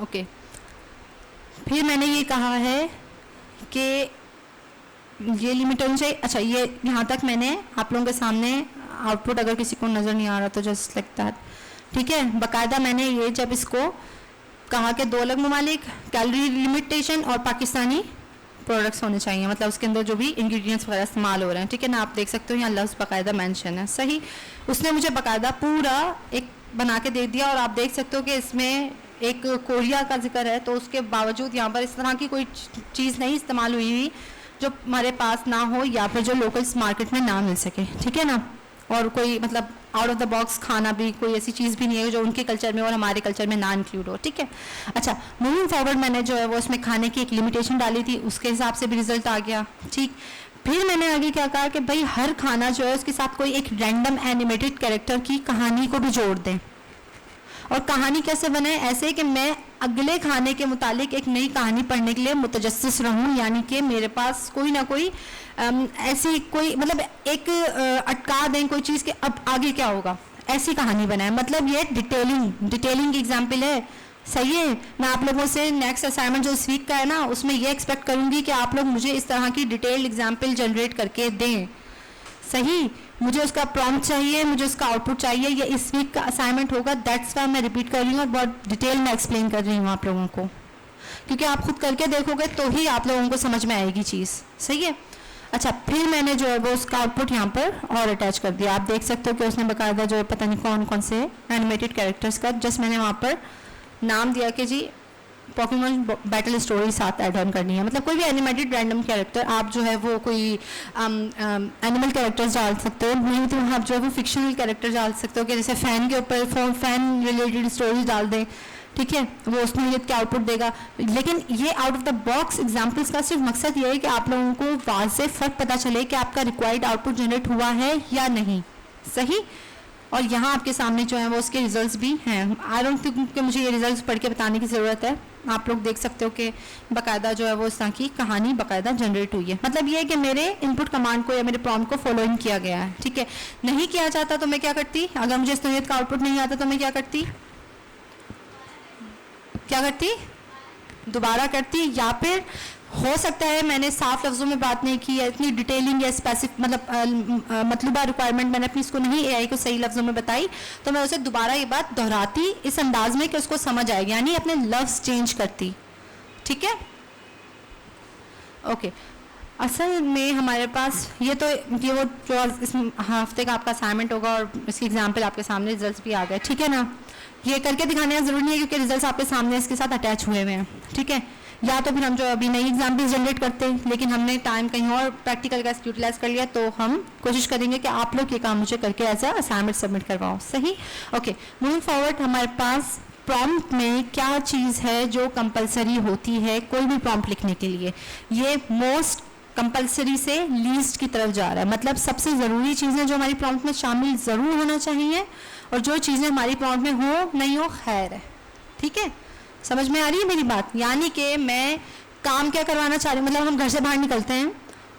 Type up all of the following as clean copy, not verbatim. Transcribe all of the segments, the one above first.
Okay, फिर मैंने ये कहा है कि ये लिमिट होनी चाहिए। अच्छा, ये यहाँ तक मैंने आप लोगों के सामने आउटपुट, अगर किसी को नज़र नहीं आ रहा तो जस्ट लाइक दैट, ठीक है। बाकायदा मैंने ये जब इसको कहा कि 2 अलग ममालिक, कैलोरी लिमिटेशन और पाकिस्तानी प्रोडक्ट्स होने चाहिए, मतलब उसके अंदर जो भी इंग्रेडिएंट्स वगैरह इस्तेमाल हो रहे हैं, ठीक है ना। आप देख सकते हो यहाँ लफ्ज़ बाकायदा मेंशन है, सही। उसने मुझे बाकायदा पूरा एक बना के दे दिया, और आप देख सकते हो कि इसमें एक कोरिया का जिक्र है, तो उसके बावजूद यहाँ पर इस तरह की कोई चीज़ नहीं इस्तेमाल हुई हुई जो हमारे पास ना हो, या फिर जो लोकल्स मार्केट में ना मिल सके, ठीक है ना। और कोई मतलब आउट ऑफ द बॉक्स खाना भी कोई ऐसी चीज़ भी नहीं है जो उनके कल्चर में और हमारे कल्चर में ना इंक्लूड हो, ठीक है। अच्छा, मूविंग फॉरवर्ड मैंने जो है वो इसमें खाने की एक लिमिटेशन डाली थी, उसके हिसाब से भी रिजल्ट आ गया, ठीक। फिर मैंने आगे क्या कहा कि भाई हर खाना जो है उसके साथ कोई एक रैंडम एनिमेटेड कैरेक्टर की कहानी को भी जोड़ दें। और कहानी कैसे बनाए? ऐसे कि मैं अगले खाने के मुतालिक एक नई कहानी पढ़ने के लिए मुतजस्सिस रहूं, यानी कि मेरे पास कोई ना कोई ऐसी कोई मतलब एक अटका दें कोई चीज़ के अब आगे क्या होगा, ऐसी कहानी बनाए। मतलब ये डिटेलिंग एग्जाम्पल है, सही है। मैं आप लोगों से नेक्स्ट असाइनमेंट जो इस वीक का है ना, उसमें ये एक्सपेक्ट करूंगी कि आप लोग मुझे इस तरह की डिटेल्ड एग्जाम्पल जनरेट करके दें, सही। मुझे उसका प्रॉम्प्ट चाहिए, मुझे उसका आउटपुट चाहिए, ये इस वीक का असाइनमेंट होगा। दैट्स वाई मैं रिपीट कर रही हूँ और बहुत डिटेल में एक्सप्लेन कर रही हूँ आप लोगों को, क्योंकि आप खुद करके देखोगे तो ही आप लोगों को समझ में आएगी चीज़, सही है। अच्छा, फिर मैंने जो है वो उसका आउटपुट यहाँ पर और अटैच कर दिया। आप देख सकते हो कि उसने बाकायदा जो है पता नहीं कौन कौन से एनिमेटेड कैरेक्टर्स का जस्ट मैंने वहाँ पर नाम दिया कि जी पॉकीमोन बैटल स्टोरी साथ ऐड ऑन करनी है। मतलब कोई भी एनिमेटेड रैंडम कैरेक्टर आप जो है वो कोई एनिमल कैरेक्टर्स डाल सकते हो, नहीं तो आप जो है वो फिक्शनल कैरेक्टर डाल सकते हो कि जैसे फ़ैन के ऊपर फ़ैन रिलेटेड स्टोरीज डाल दें, ठीक है, वो उसमें लिख के आउटपुट देगा। लेकिन ये out of the box examples का सिर्फ मकसद ये है कि आप लोगों को वाज़े फ़र्क पता चले कि आपका रिक्वायर्ड आउटपुट जनरेट हुआ है या नहीं, सही। और यहाँ आपके सामने जो है वो उसके रिजल्ट्स भी हैं। आई डोंट थिंक कि मुझे ये रिजल्ट्स पढ़ के बताने की ज़रूरत है, आप लोग देख सकते हो कि बाकायदा जो है वो इस तरह की कहानी बाकायदा जनरेट हुई है। मतलब ये है कि मेरे इनपुट कमांड को या मेरे प्रॉम्प्ट को फॉलोइंग किया गया है, ठीक है। नहीं किया जाता तो मैं क्या करती, अगर मुझे इस तरह का आउटपुट नहीं आता तो मैं क्या करती, दोबारा करती, या फिर हो सकता है मैंने साफ लफ्ज़ों में बात नहीं की है, इतनी डिटेलिंग या स्पेसिफिक मतलब मतलूबा रिक्वायरमेंट मैंने अपनी इसको नहीं एआई को सही लफ्ज़ों में बताई, तो मैं उसे दोबारा ये बात दोहराती इस अंदाज में कि उसको समझ आएगी, यानी अपने लफ्ज़ चेंज करती, ठीक है। ओके, असल में हमारे पास ये तो ये वो जो इस हफ्ते का आपका असाइनमेंट होगा और इसकी एग्जाम्पल आपके सामने रिजल्ट भी आ गए, ठीक है ना। ये करके दिखाने का ज़रूरी नहीं है क्योंकि रिजल्ट्स आपके सामने इसके साथ अटैच हुए हुए हैं, ठीक है। या तो फिर हम जो अभी नई एग्जाम्पल जनरेट करते हैं, लेकिन हमने टाइम कहीं और प्रैक्टिकल का यूटिलाइज कर लिया, तो हम कोशिश करेंगे कि आप लोग ये काम मुझे करके एज अ असाइनमेंट सबमिट करवाओ, सही। ओके, मूविंग फॉरवर्ड, हमारे पास प्रॉम्प्ट में क्या चीज़ है जो कंपलसरी होती है कोई भी प्रॉम्प्ट लिखने के लिए। ये मोस्ट कंपलसरी से लीस्ट की तरफ जा रहा है, मतलब सबसे ज़रूरी चीज़ें जो हमारी प्रॉम्प्ट में शामिल ज़रूर होना चाहिए, और जो चीज़ें हमारी प्रॉम्प्ट में हो नहीं हो खैर है, ठीक है। समझ में आ रही है मेरी बात? यानी कि मैं काम क्या करवाना चाह रही हूँ, मतलब हम घर से बाहर निकलते हैं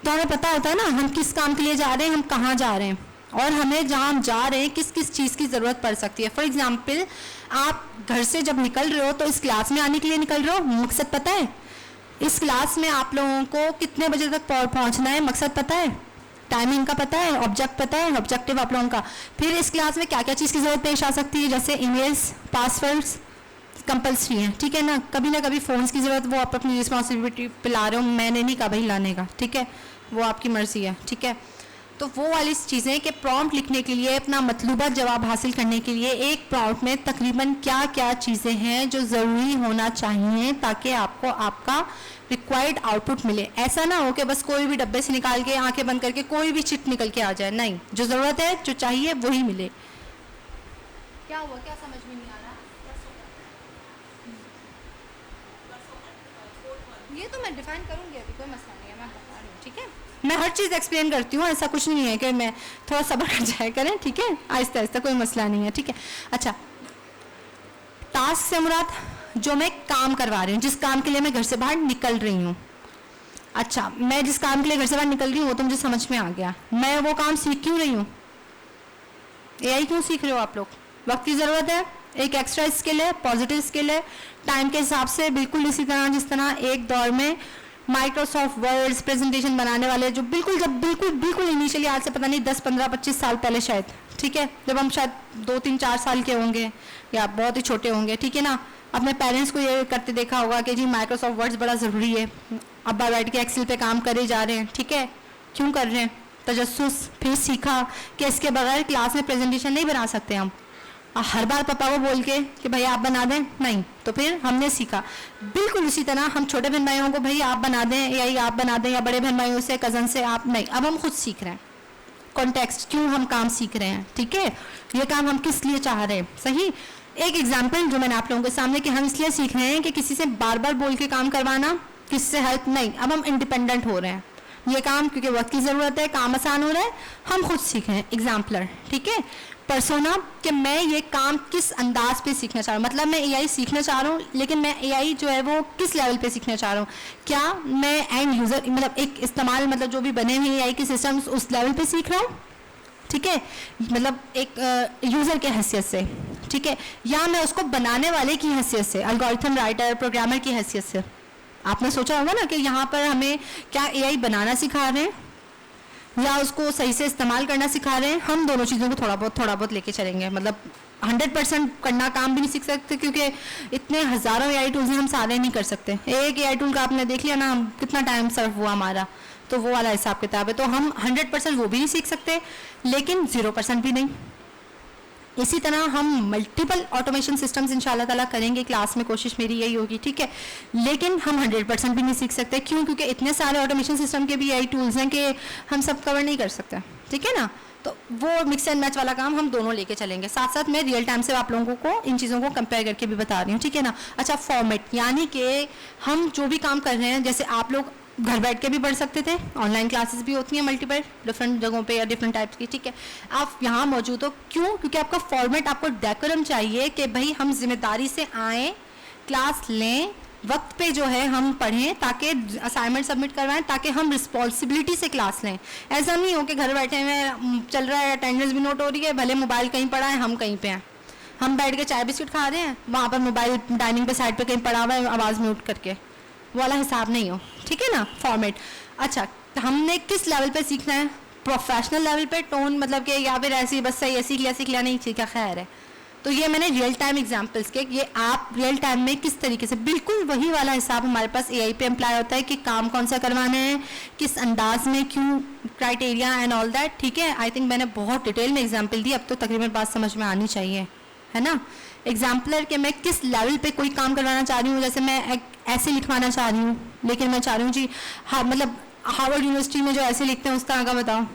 तो हमें पता होता है ना हम किस काम के लिए जा रहे हैं, हम कहाँ जा रहे हैं, और हमें जहाँ हम जा रहे हैं किस किस चीज़ की ज़रूरत पड़ सकती है। फॉर एग्जाम्पल, आप घर से जब निकल रहे हो तो इस क्लास में आने के लिए निकल रहे हो, मकसद पता है। इस क्लास में आप लोगों को कितने बजे तक पहुँचना है, मकसद पता है। टाइमिंग का पता है, ऑब्जेक्ट पता है, ऑब्जेक्टिव आप लोगों का। फिर इस क्लास में क्या क्या चीज़ की ज़रूरत पेश आ सकती है, जैसे ईमेल्स, पासवर्ड्स कंपल्सरी है, ठीक है ना। कभी फ़ोन्स की ज़रूरत, वो आप अपनी रिस्पॉन्सिबिलिटी पे ला रहे हो, मैंने नहीं कहा भाई लाने का, ठीक है, वो आपकी मर्ज़ी है, ठीक है। तो वो वाली चीज़ें कि प्रॉम्प्ट लिखने के लिए, अपना मतलूबा जवाब हासिल करने के लिए एक प्रॉम्प्ट में तकरीबन क्या क्या चीज़ें हैं जो ज़रूरी होना चाहिए ताकि आपको आपका रिक्वायर्ड आउटपुट मिले। ऐसा ना हो कि बस कोई भी डब्बे से निकाल के आंखें बंद करके कोई भी चिट निकल के आ जाए, नहीं, जो ज़रूरत है जो चाहिए वही मिले। क्या हुआ, क्या समझ में नहीं आ रहा? ये तो मैं डिफाइन करूँगी, अभी कोई मसला नहीं है, मैं बता रही हूँ, ठीक है। मैं हर चीज़ एक्सप्लेन करती हूँ, ऐसा कुछ नहीं है कि मैं थोड़ा सब्र कर जाया करें, ठीक है, आहिस्ता आहिस्ता, कोई मसला नहीं है, ठीक है। अच्छा, टास्क से मुराद जो मैं काम करवा रही हूँ, जिस काम के लिए मैं घर से बाहर निकल रही हूँ। अच्छा, मैं जिस काम के लिए घर से बाहर निकल रही हूँ वो तो मुझे समझ में आ गया। मैं वो काम सीख क्यों रही हूँ, एआई क्यों सीख रहे हो आप लोग? वक्त की ज़रूरत है, एक एक्स्ट्रा स्किल है, पॉजिटिव स्किल है, टाइम के हिसाब से बिल्कुल इसी तरह जिस तरह एक दौर में माइक्रोसॉफ्ट वर्ड्स प्रेजेंटेशन बनाने वाले जो बिल्कुल इनिशियली, आज से पता नहीं 10, 15, 25 साल पहले शायद, ठीक है, जब हम शायद 2, 3, 4 साल के होंगे या बहुत ही छोटे होंगे, ठीक है ना, अपने पेरेंट्स को ये करते देखा होगा कि जी माइक्रोसॉफ्ट वर्ड्स बड़ा ज़रूरी है, अब्बा बैठ के एक्सेल पे काम करे जा रहे हैं, ठीक है, क्यों कर रहे हैं, तजस्सुस, फिर सीखा कि इसके बगैर क्लास में प्रेजेंटेशन नहीं बना सकते हम, हर बार पापा को बोल के कि भैया आप बना दें, नहीं, तो फिर हमने सीखा। बिल्कुल इसी तरह हम छोटे बहन भाइयों को भैया आप बना दें या ये आप बना दें, या बड़े बहन भाइयों से कज़न से आप, नहीं, अब हम खुद सीख रहे हैं कॉन्टेक्स्ट, क्यों हम काम सीख रहे हैं, ठीक है, ये काम हम किस लिए चाह रहे हैं, सही। एक एग्जाम्पल जो मैंने आप लोगों के सामने कि हम इसलिए सीख रहे हैं कि किसी से बार बार बोल के काम करवाना, किसी से हेल्प नहीं, अब हम इंडिपेंडेंट हो रहे हैं, ये काम क्योंकि वक्त की ज़रूरत है, काम आसान हो रहा है, हम खुद सीख रहे हैं। एग्जाम्पलर, ठीक है, पर्सोना कि मैं ये काम किस अंदाज पे सीखना चाह रहा हूँ, मतलब मैं एआई सीखना चाह रहा हूँ, लेकिन मैं एआई जो है वो किस लेवल पे सीखना चाह रहा हूँ, क्या मैं एंड यूज़र मतलब एक इस्तेमाल मतलब जो भी बने हुए एआई के सिस्टम्स उस लेवल पे सीख रहा हूँ, ठीक है, मतलब एक यूज़र के हैसियत से, ठीक है, या मैं उसको बनाने वाले की हैसियत से, एल्गोरिथम राइटर, प्रोग्रामर की हैसियत से। आपने सोचा होगा ना कि यहाँ पर हमें क्या एआई बनाना सिखा रहे हैं या उसको सही से इस्तेमाल करना सिखा रहे हैं, हम दोनों चीज़ों को थोड़ा बहुत लेके चलेंगे, मतलब 100% करना काम भी नहीं सीख सकते क्योंकि इतने हज़ारों एआई टूल्स हैं, हम सारे नहीं कर सकते। एक एआई टूल का आपने देख लिया ना, हम कितना टाइम सर्व हुआ हमारा, तो वो वाला हिसाब किताब है, तो हम 100% वो भी नहीं सीख सकते, लेकिन 0% भी नहीं। इसी तरह हम मल्टीपल ऑटोमेशन सिस्टम्स इंशाल्लाह ताला करेंगे क्लास में, कोशिश मेरी यही होगी, ठीक है, लेकिन हम 100% भी नहीं सीख सकते, क्यों, क्योंकि इतने सारे ऑटोमेशन सिस्टम के भी एआई टूल्स हैं कि हम सब कवर नहीं कर सकते, ठीक है ना, तो वो मिक्स एंड मैच वाला काम हम दोनों लेके चलेंगे, साथ साथ मैं रियल टाइम से आप लोगों को इन चीज़ों को कंपेयर करके भी बता रही हूँ, ठीक है ना। अच्छा, फॉर्मेट, यानी कि हम जो भी काम कर रहे हैं, जैसे आप लोग घर बैठ के भी पढ़ सकते थे, ऑनलाइन क्लासेस भी होती हैं मल्टीपल डिफरेंट जगहों पे या डिफरेंट टाइप्स की, ठीक है, आप यहाँ मौजूद हो, क्यों, क्योंकि आपका फॉर्मेट, आपको डेकोरम चाहिए कि भाई हम जिम्मेदारी से आएँ, क्लास लें, वक्त पे जो है हम पढ़ें, ताकि असाइनमेंट सबमिट करवाएं, ताकि हम रिस्पॉन्सिबिलिटी से क्लास लें। ऐसा नहीं हो कि घर बैठे हुए चल रहा है, अटेंडेंस भी नोट हो रही है, भले मोबाइल कहीं पड़ा है, हम कहीं पे हैं, हम बैठ के चाय बिस्किट खा रहे हैं, वहाँ पर मोबाइल डाइनिंग पे साइड पे कहीं पड़ा हुआ है, आवाज़ म्यूट करके, वाला हिसाब नहीं हो, ठीक है ना, फॉर्मेट। अच्छा, हमने किस लेवल पे सीखना है, प्रोफेशनल लेवल पे, टोन मतलब कि या फिर ऐसी बस सही सीख लिया नहीं सीखा, खैर है, तो ये मैंने रियल टाइम एग्जांपल्स के, ये आप रियल टाइम में किस तरीके से, बिल्कुल वही वाला हिसाब हमारे पास एआई पे अप्लाई होता है कि काम कौन सा करवाना है, किस अंदाज में, क्यों, क्राइटेरिया एंड ऑल दैट, ठीक है। आई थिंक मैंने बहुत डिटेल में एग्जाम्पल दी, अब तो तकरीबन बात समझ में आनी चाहिए, है ना। एग्जाम्पलर के मैं किस लेवल पे कोई काम करवाना चाह रही हूँ, जैसे मैं ऐसे लिखवाना चाह रही हूँ, लेकिन मैं चाह रही हूँ जी हाँ, मतलब हार्वर्ड यूनिवर्सिटी में जो ऐसे लिखते हैं उस तरह का बताओ,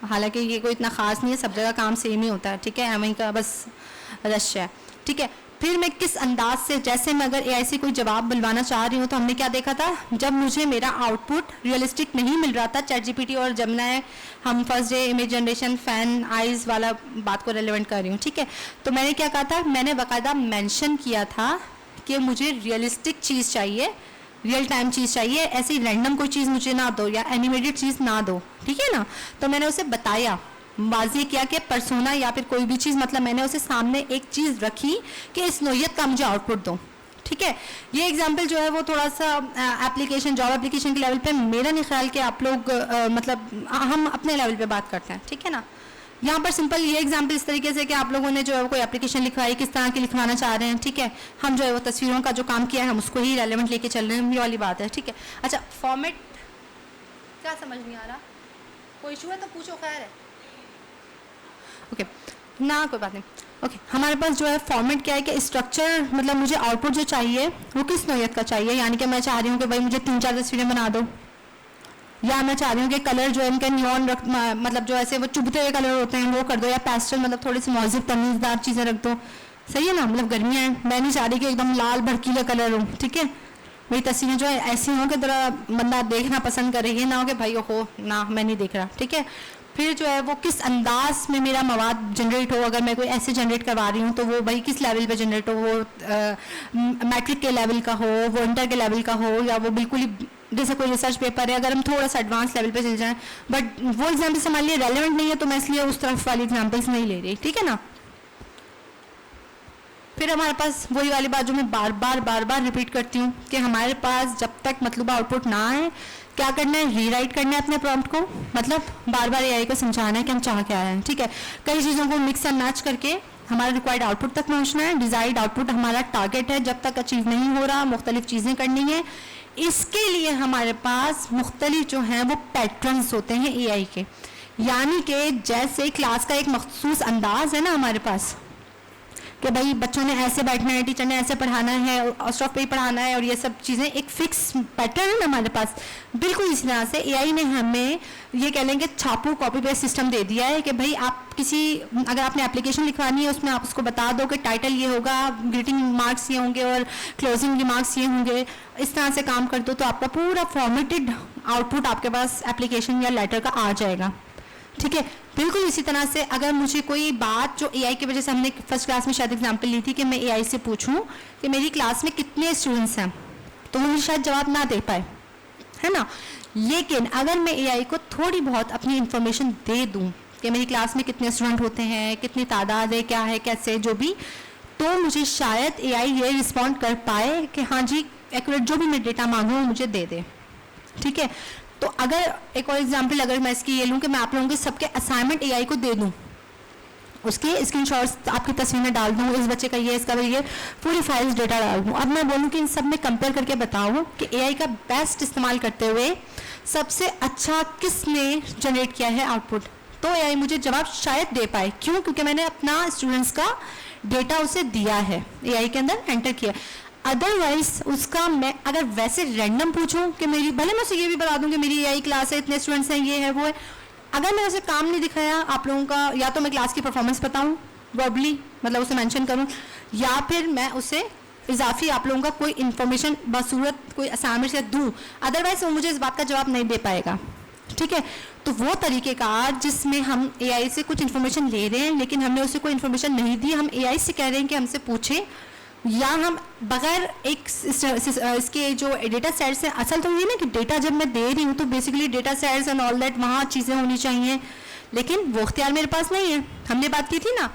हालांकि ये कोई इतना खास नहीं है, सब जगह काम सेम ही होता है, ठीक है, एमआई का बस रश है, ठीक है। फिर मैं किस अंदाज से, जैसे मैं अगर एआई से कोई जवाब बुलवाना चाह रही हूँ, तो हमने क्या देखा था, जब मुझे मेरा आउटपुट रियलिस्टिक नहीं मिल रहा था, चैट जीपीटी और जेमिनी, हम first day image generation fan eyes वाला बात को रेलेवेंट कर रही हूँ, ठीक है, तो मैंने क्या कहा था, मैंने बाकायदा मेंशन किया था कि मुझे रियलिस्टिक चीज़ चाहिए, रियल टाइम चीज़ चाहिए, ऐसी रैंडम कोई चीज़ मुझे ना दो या एनिमेटेड चीज़ ना दो, ठीक है ना। तो मैंने उसे बताया, वाज़ेह किया कि पर्सोना या फिर कोई भी चीज़, मतलब मैंने उसे सामने एक चीज़ रखी कि इस नोयत का मुझे आउटपुट दो, ठीक है। ये एग्जांपल जो है वो थोड़ा सा एप्लीकेशन, जॉब एप्लीकेशन के लेवल पे, मेरा नहीं ख्याल कि आप लोग मतलब हम अपने लेवल पे बात करते हैं, ठीक है ना। यहाँ पर सिंपल ये एग्जांपल इस तरीके से कि आप लोगों ने जो है कोई एप्लीकेशन लिखवाई, किस तरह की लिखवाना चाह रहे हैं, ठीक है, हम जो है वो तस्वीरों का जो काम किया है हम उसको ही रेलेवेंट लेके चल रहे हैं, ये वाली बात है, ठीक है। अच्छा, फॉर्मेट क्या समझ नहीं आ रहा, कोई इशू है तो पूछो, खैर है, ओके ना, कोई बात नहीं, ओके। हमारे पास जो है फॉर्मेट क्या है कि स्ट्रक्चर, मतलब मुझे आउटपुट जो चाहिए वो किस नौयत का चाहिए, यानी कि मैं चाह रही हूँ कि भाई मुझे 3-4 तस्वीरें बना दो, या मैं चाह रही हूँ कि कलर जो है इनके न्योन रख, मतलब जो ऐसे वो चुभते हुए कलर होते हैं वो कर दो, या पेस्टल मतलब थोड़ी सी मौजिब तमीज़दार चीज़ें रख दो, सही है ना, मतलब गर्मियाँ हैं, मैं नहीं चाह रही कि एकदम लाल भड़कीले कलर हो, ठीक है। वही तस्वीरें जो है ऐसी हों कि जरा बंदा देखना पसंद करे, ये ना हो कि भाई ओहो ना मैं नहीं देख रहा, ठीक है। फिर जो है वो किस अंदाज में मेरा मवाद जनरेट हो, अगर मैं कोई ऐसे जनरेट करवा रही हूँ तो वो भाई किस लेवल पे जनरेट हो, वो मैट्रिक के लेवल का हो, वो इंटर के लेवल का हो, या वो बिल्कुल ही जैसे कोई रिसर्च पेपर है, अगर हम थोड़ा सा एडवांस लेवल पे चल जाएं, बट वो एग्जाम्पल से हमारे लिए रेलेवेंट नहीं है तो मैं इसलिए उस तरफ वाली एग्जाम्पल्स नहीं ले रही, ठीक है ना। फिर हमारे पास वही वाली बात जो मैं बार बार रिपीट करती हूँ कि हमारे पास जब तक मतलूबा आउटपुट ना आए क्या करना है, रीराइट करना है अपने प्रॉम्प्ट को, मतलब बार बार एआई को समझाना है कि हम चाह क्या रहे हैं, ठीक है। कई चीज़ों को मिक्स एंड मैच करके हमारा रिक्वायर्ड आउटपुट तक पहुंचना है। डिजायर्ड आउटपुट हमारा टारगेट है, जब तक अचीव नहीं हो रहा मुख्तलिफ चीज़ें करनी है। इसके लिए हमारे पास मुख्तलिफ जो हैं वो पैटर्न्स होते हैं एआई के, यानी कि जैसे क्लास का एक मखसूस अंदाज है ना हमारे पास कि भाई बच्चों ने ऐसे बैठना है, टीचर ने ऐसे पढ़ाना है और स्टॉप पे ही पढ़ाना है, और ये सब चीज़ें एक फिक्स पैटर्न है ना हमारे पास। बिल्कुल इसी तरह से एआई ने हमें ये कह लेंगे छापू कॉपी पेस्ट सिस्टम दे दिया है कि भाई आप किसी, अगर आपने एप्लीकेशन लिखवानी है उसमें आप उसको बता दो कि टाइटल ये होगा, ग्रीटिंग मार्क्स ये होंगे और क्लोजिंग रिमार्क्स ये होंगे, इस तरह से काम कर दो तो आपका पूरा फॉर्मेटेड आउटपुट आपके पास एप्लीकेशन या लेटर का आ जाएगा, ठीक है। बिल्कुल इसी तरह से अगर मुझे कोई बात जो एआई की वजह से, हमने फर्स्ट क्लास में शायद एग्जांपल ली थी कि मैं एआई से पूछूं कि मेरी क्लास में कितने स्टूडेंट्स हैं, तो वो मुझे शायद जवाब ना दे पाए, है ना। लेकिन अगर मैं एआई को थोड़ी बहुत अपनी इंफॉर्मेशन दे दूं कि मेरी क्लास में कितने स्टूडेंट होते हैं, कितनी तादाद है, क्या है, कैसे, जो भी, तो मुझे शायद एआई ये रिस्पॉन्ड कर पाए कि हाँ जी एक्यूरेट जो भी मैं डेटा मांगू वो मुझे दे दे, ठीक है। तो अगर एक और एग्जांपल अगर मैं इसकी ये लूँ कि मैं आप लोगों के सबके असाइनमेंट एआई को दे दूँ, उसके स्क्रीनशॉट्स आपकी तस्वीरें डाल दूँ, इस बच्चे का ये, इसका ये, पूरी फाइल्स डेटा डाल दूँ, अब मैं बोलूँ कि इन सब में कंपेयर करके बताऊँ कि एआई का बेस्ट इस्तेमाल करते हुए सबसे अच्छा किसने जनरेट किया है आउटपुट, तो एआई मुझे जवाब शायद दे पाए। क्यों? क्योंकि मैंने अपना स्टूडेंट्स का डेटा उसे दिया है, एआई के अंदर एंटर किया। अदरवाइज उसका मैं अगर वैसे रैंडम पूछूं कि मेरी, भले मैं उसे ये भी बता दूं कि मेरी एआई क्लास है, इतने स्टूडेंट्स हैं, ये है वो है, अगर मैंने उसे काम नहीं दिखाया आप लोगों का, या तो मैं क्लास की परफॉर्मेंस बताऊं वर्बली, मतलब उसे मेंशन करूं, या फिर मैं उसे इजाफी आप लोगों का कोई इन्फॉर्मेशन बसूरत कोई असाइनमेंट से दूं, अदरवाइज वो मुझे इस बात का जवाब नहीं दे पाएगा, ठीक है। तो वो तरीक़ेकार जिसमें हम एआई से कुछ इन्फॉर्मेशन ले रहे हैं लेकिन हमने उसे कोई इन्फॉर्मेशन नहीं दी, हम एआई से कह रहे हैं कि हमसे पूछे, या हम बगैर एक इसके जो डेटा सेट्स हैं, असल तो ये ना कि डेटा जब मैं दे रही हूँ तो basically data sets and all that वहाँ चीज़ें होनी चाहिए, लेकिन वो इख्तियार मेरे पास नहीं है। हमने बात की थी ना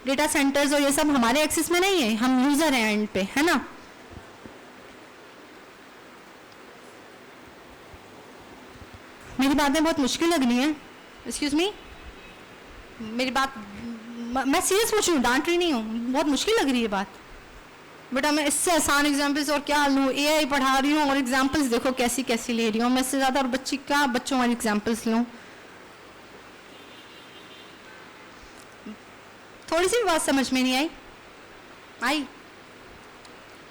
डेटा सेंटर्स और ये सब हमारे एक्सेस में नहीं है, हम यूज़र हैं एंड पे, है ना। मेरी बातें बहुत मुश्किल लग रही हैं, एक्सक्यूज मी, मेरी बात मैं सीरियस पूछ रही हूँ, डांट रही नहीं हूँ, बहुत मुश्किल लग रही है बात। बेटा मैं इससे आसान एग्जाम्पल्स और क्या लूँ, एआई पढ़ा रही हूँ और एग्जाम्पल्स देखो कैसी कैसी ले रही हूँ, मैं इससे ज़्यादा और बच्चों वाली एग्जाम्पल्स लूँ। थोड़ी सी भी बात समझ में नहीं आई,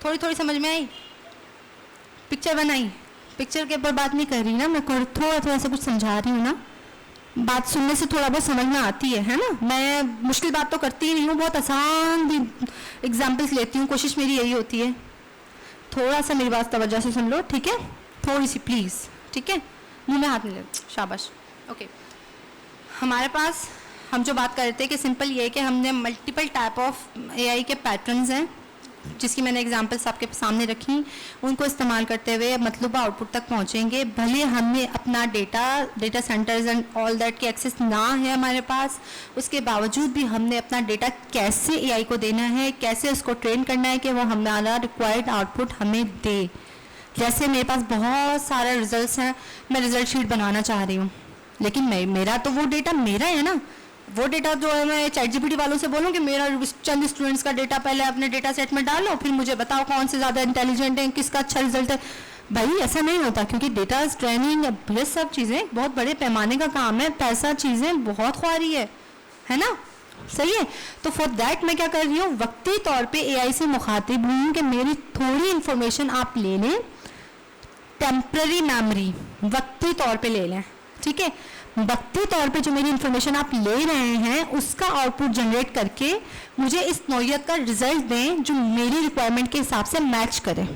थोड़ी समझ में आई, पिक्चर बनाई, पिक्चर के ऊपर बात नहीं कर रही ना मैं, थोड़ा सा कुछ समझा रही हूँ ना, बात सुनने से थोड़ा बहुत समझ में आती है ना। मैं मुश्किल बात तो करती ही नहीं हूँ, बहुत आसान भी एग्जाम्पल्स लेती हूँ, कोशिश मेरी यही होती है। थोड़ा सा मेरी बात तवज्जो से सुन लो, ठीक है, थोड़ी सी प्लीज़, ठीक है, मुँह में हाथ नहीं लगे, शाबाश, ओके। हमारे पास हम जो बात कर रहे थे कि सिंपल ये है कि हमने मल्टीपल टाइप ऑफ एआई के पैटर्न्स हैं जिसकी मैंने एग्जांपल्स आपके सामने रखी, उनको इस्तेमाल करते हुए मतलूबा आउटपुट तक पहुंचेंगे। भले हमें अपना data centres and all that की एक्सेस ना है हमारे पास, उसके बावजूद भी हमने अपना डेटा कैसे एआई को देना है, कैसे उसको ट्रेन करना है कि वो हमारा रिक्वायर्ड आउटपुट हमें दे। जैसे मेरे पास बहुत सारे रिजल्ट्स हैं, मैं रिजल्ट शीट बनाना चाह रही हूँ, लेकिन मेरा तो वो डेटा मेरा है ना, वो डेटा जो है मैं ChatGPT वालों से बोलूँ कि मेरा चंद स्टूडेंट्स का डेटा पहले अपने डेटा सेट में डालो, फिर मुझे बताओ कौन से ज़्यादा इंटेलिजेंट है, किसका अच्छा रिजल्ट है। भाई ऐसा नहीं होता, क्योंकि डेटा ट्रेनिंग ये सब चीज़ें बहुत बड़े पैमाने का काम है, पैसा चीज़ें बहुत ख्वारी है ना, सही है। तो फॉर दैट मैं क्या कर रही हूँ, वक्ती तौर पे एआई से मुखातिब हूँ कि मेरी थोड़ी इंफॉर्मेशन आप ले लें, टेम्पररी मेमोरी वक्ती तौर पे ले लें, ठीक है। वक्ती तौर पे जो मेरी इंफॉर्मेशन आप ले रहे हैं उसका आउटपुट जनरेट करके मुझे इस नौइयत का रिजल्ट दें जो मेरी रिक्वायरमेंट के हिसाब से मैच करे।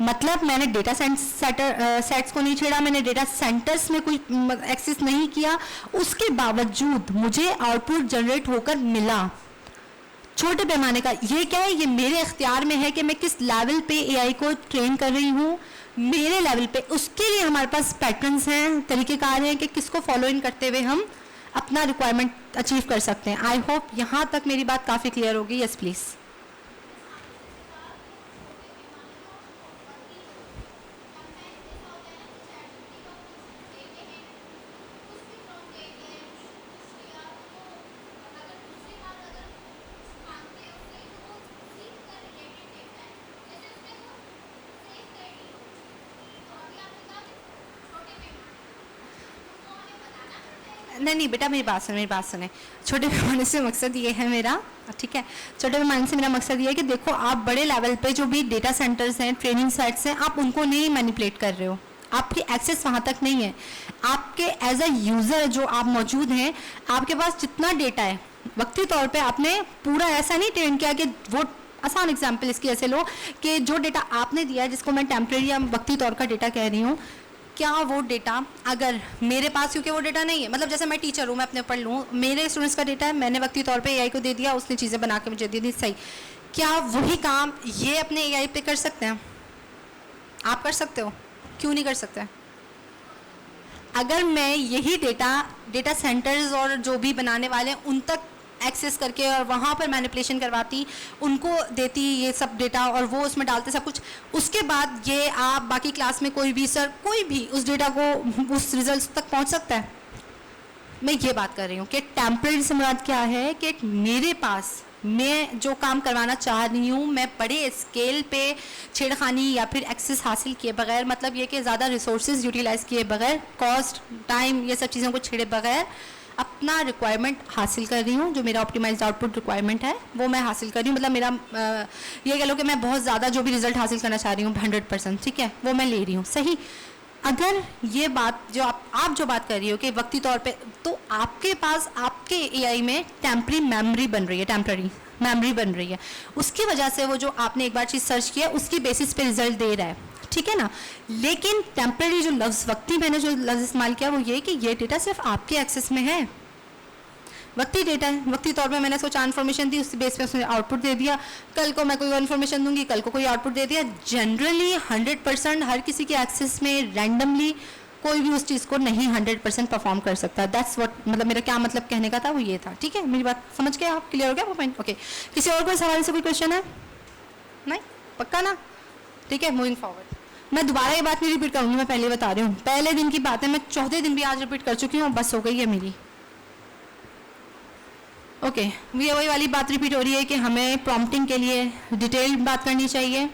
मतलब मैंने डेटा सेट्स को नहीं छेड़ा, मैंने डेटा सेंटर्स में कोई एक्सेस नहीं किया, उसके बावजूद मुझे आउटपुट जनरेट होकर मिला छोटे पैमाने का। ये क्या है, ये मेरे इख्तियार में है कि मैं किस लेवल पे एआई को ट्रेन कर रही हूँ, मेरे लेवल पे। उसके लिए हमारे पास पैटर्न्स हैं, तरीक़ेकार हैं कि किसको फॉलो इन करते हुए हम अपना रिक्वायरमेंट अचीव कर सकते हैं। आई होप यहाँ तक मेरी बात काफ़ी क्लियर होगी। Yes please. नहीं नहीं बेटा, मेरी बात सुने। छोटे पैमाने से मकसद ये है मेरा, ठीक है, छोटे पैमाने से मेरा मकसद ये है कि देखो आप बड़े लेवल पे जो भी डेटा सेंटर्स हैं, ट्रेनिंग साइट्स हैं, आप उनको नहीं मैनिपुलेट कर रहे हो, आपकी एक्सेस वहाँ तक नहीं है। आपके एज अ यूज़र जो आप मौजूद हैं, आपके पास जितना डेटा है वक्ती तौर पे आपने पूरा ऐसा नहीं ट्रेन किया कि वो, आसान एग्जांपल इसकी ऐसे लो कि जो डेटा आपने दिया है, जिसको मैं टेम्परेरी या वक्ती तौर का डेटा कह रही हूँ, क्या वो डेटा अगर मेरे पास, क्योंकि वो डेटा नहीं है, मतलब जैसे मैं टीचर हूँ, मैं अपने ऊपर लूँ, मेरे स्टूडेंट्स का डेटा है, मैंने वक्ती तौर पे एआई को दे दिया, उसने चीज़ें बना के मुझे दे दी, सही, क्या वही काम ये अपने एआई पे कर सकते हैं? आप कर सकते हो, क्यों नहीं कर सकते? अगर मैं यही डेटा सेंटर्स और जो भी बनाने वाले हैं उन तक एक्सेस करके और वहाँ पर मैनिपुलेशन करवाती, उनको देती ये सब डेटा और वो उसमें डालते सब कुछ, उसके बाद ये आप बाकी क्लास में कोई भी सर कोई भी उस डेटा को, उस रिजल्ट तक पहुँच सकता है? मैं ये बात कर रही हूँ कि टेम्परेरी से मुराद क्या है कि मेरे पास मैं जो काम करवाना चाह रही हूँ, मैं बड़े स्केल पे छेड़खानी या फिर एक्सेस हासिल किए बगैर, मतलब ये कि ज़्यादा रिसोर्सेज यूटिलाइज़ किए बगैर, कॉस्ट टाइम ये सब चीज़ों को छेड़े बगैर अपना रिक्वायरमेंट हासिल कर रही हूँ, जो मेरा ऑप्टिमाइज्ड आउटपुट रिक्वायरमेंट है वो मैं हासिल कर रही हूँ। मतलब मेरा ये कह लो कि मैं बहुत ज़्यादा जो भी रिजल्ट हासिल करना चाह रही हूँ 100%, ठीक है, वो मैं ले रही हूँ, सही। अगर ये बात जो आप जो बात कर रही हो कि वक्ती तौर पे, तो आपके पास आपके एआई में टेम्पररी मेमोरी बन रही है, उसकी वजह से वो जो आपने एक बार चीज़ सर्च किया उसकी बेसिस पे रिजल्ट दे रहा है, ठीक है ना। लेकिन टेम्पररी जो लफ्ज़, वक्ती मैंने जो लफ्ज़ इस्तेमाल किया वो ये कि ये डेटा सिर्फ आपके एक्सेस में है, वक्ती डेटा है, वक्ती तौर पे मैंने उसको 4 इन्फॉर्मेशन दी, उस बेस पे उसने आउटपुट दे दिया, कल को मैं कोई और इन्फॉर्मेशन दूंगी, कल को कोई आउटपुट दे दिया। जनरली 100% हर किसी के एक्सेस में रैंडमली कोई भी उस चीज़ को नहीं 100% परफॉर्म कर सकता। दैट्स व्हाट, मतलब मेरा क्या मतलब कहने का था वो ये था, ठीक है, मेरी बात समझ गए आप? क्लियर हो गया वो पॉइंट? ओके, किसी और कोई सवाल से कोई क्वेश्चन है? नहीं, पक्का ना? ठीक है, मूविंग फॉरवर्ड। मैं दोबारा ये बात नहीं रिपीट करूँगी, मैं पहले बता रही हूँ, पहले दिन की बात है, मैं चौथे दिन भी आज रिपीट कर चुकी हूँ, बस हो गई है मेरी। ओके, ये वही वाली बात रिपीट हो रही है कि हमें प्रॉम्प्टिंग के लिए डिटेल बात करनी चाहिए।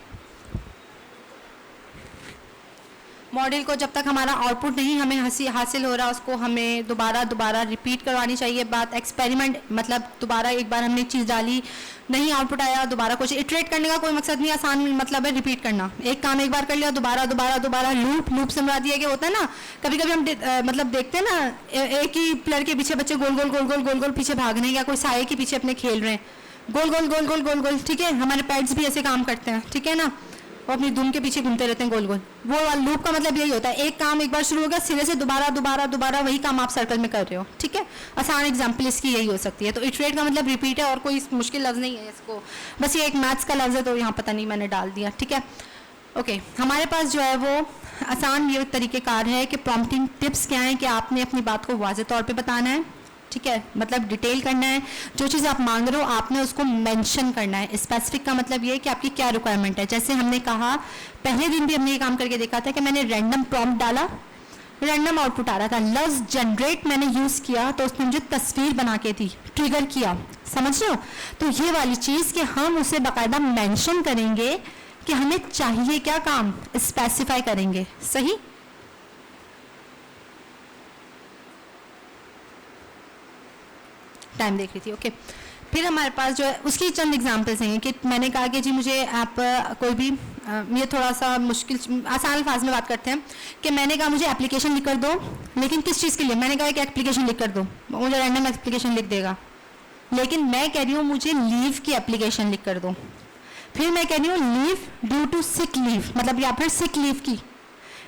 मॉडल को जब तक हमारा आउटपुट नहीं हमें हासिल हो रहा, उसको हमें दोबारा रिपीट करवानी चाहिए बात। एक्सपेरिमेंट मतलब दोबारा एक बार हमने एक चीज़ डाली, नहीं आउटपुट आया, दोबारा कुछ इटरेट करने का कोई मकसद नहीं, आसान मतलब है रिपीट करना। एक काम एक बार कर लिया, दोबारा लूप से मुराद ये कि होता है ना, कभी कभी हम मतलब देखते हैं ना, एक ही प्लेयर के पीछे बच्चे गोल पीछे भाग रहे हैं, या कोई साये के पीछे अपने खेल रहे हैं, गोल, ठीक है, हमारे पैड्स भी ऐसे काम करते हैं, ठीक है ना, वो अपनी धुन के पीछे घूमते रहते हैं गोल। वो लूप का मतलब यही होता है, एक काम एक बार शुरू होगा, सिरे से दोबारा वही काम आप सर्कल में कर रहे हो, ठीक है। आसान एग्जांपल इसकी यही हो सकती है। तो इटरेट का मतलब रिपीट है और कोई मुश्किल लफ्ज़ नहीं है इसको, बस ये एक मैथ्स का लफ्ज़ है, तो यहाँ पता नहीं मैंने डाल दिया, ठीक है। ओके, हमारे पास जो है वो आसान ये तरीक़ेकार है कि प्रॉम्प्टिंग टिप्स क्या हैं कि आपने अपनी बात को वाज़ेह तौर पर बताना है, ठीक है, मतलब डिटेल करना है, जो चीज़ आप मांग रहे हो आपने उसको मेंशन करना है। स्पेसिफिक का मतलब ये है कि आपकी क्या रिक्वायरमेंट है। जैसे हमने कहा पहले दिन भी हमने ये काम करके देखा था कि मैंने रैंडम प्रॉम्प्ट डाला, रैंडम आउटपुट आ रहा था, लफ्ज़ जनरेट मैंने यूज़ किया तो उसने मुझे तस्वीर बना के दी, ट्रिगर किया, समझ रहे हो। तो ये वाली चीज़ कि हम उसे बाकायदा मेंशन करेंगे कि हमें चाहिए क्या, काम स्पेसिफाई करेंगे, सही। टाइम देख रही थी, ओके। फिर हमारे पास जो है उसकी चंद एग्जांपल्स हैं कि मैंने कहा कि जी मुझे आप कोई भी ये थोड़ा सा मुश्किल आसान अल्फाज में बात करते हैं कि मैंने कहा मुझे एप्लीकेशन लिख कर दो, लेकिन किस चीज़ के लिए? मैंने कहा कि एप्लीकेशन लिख कर दो, मुझे रैंडम एप्लीकेशन लिख देगा, लेकिन मैं कह रही हूँ मुझे लीव की एप्लीकेशन लिख कर दो। फिर मैं कह रही हूँ leave due to sick leave, मतलब या फिर सिक लीव की,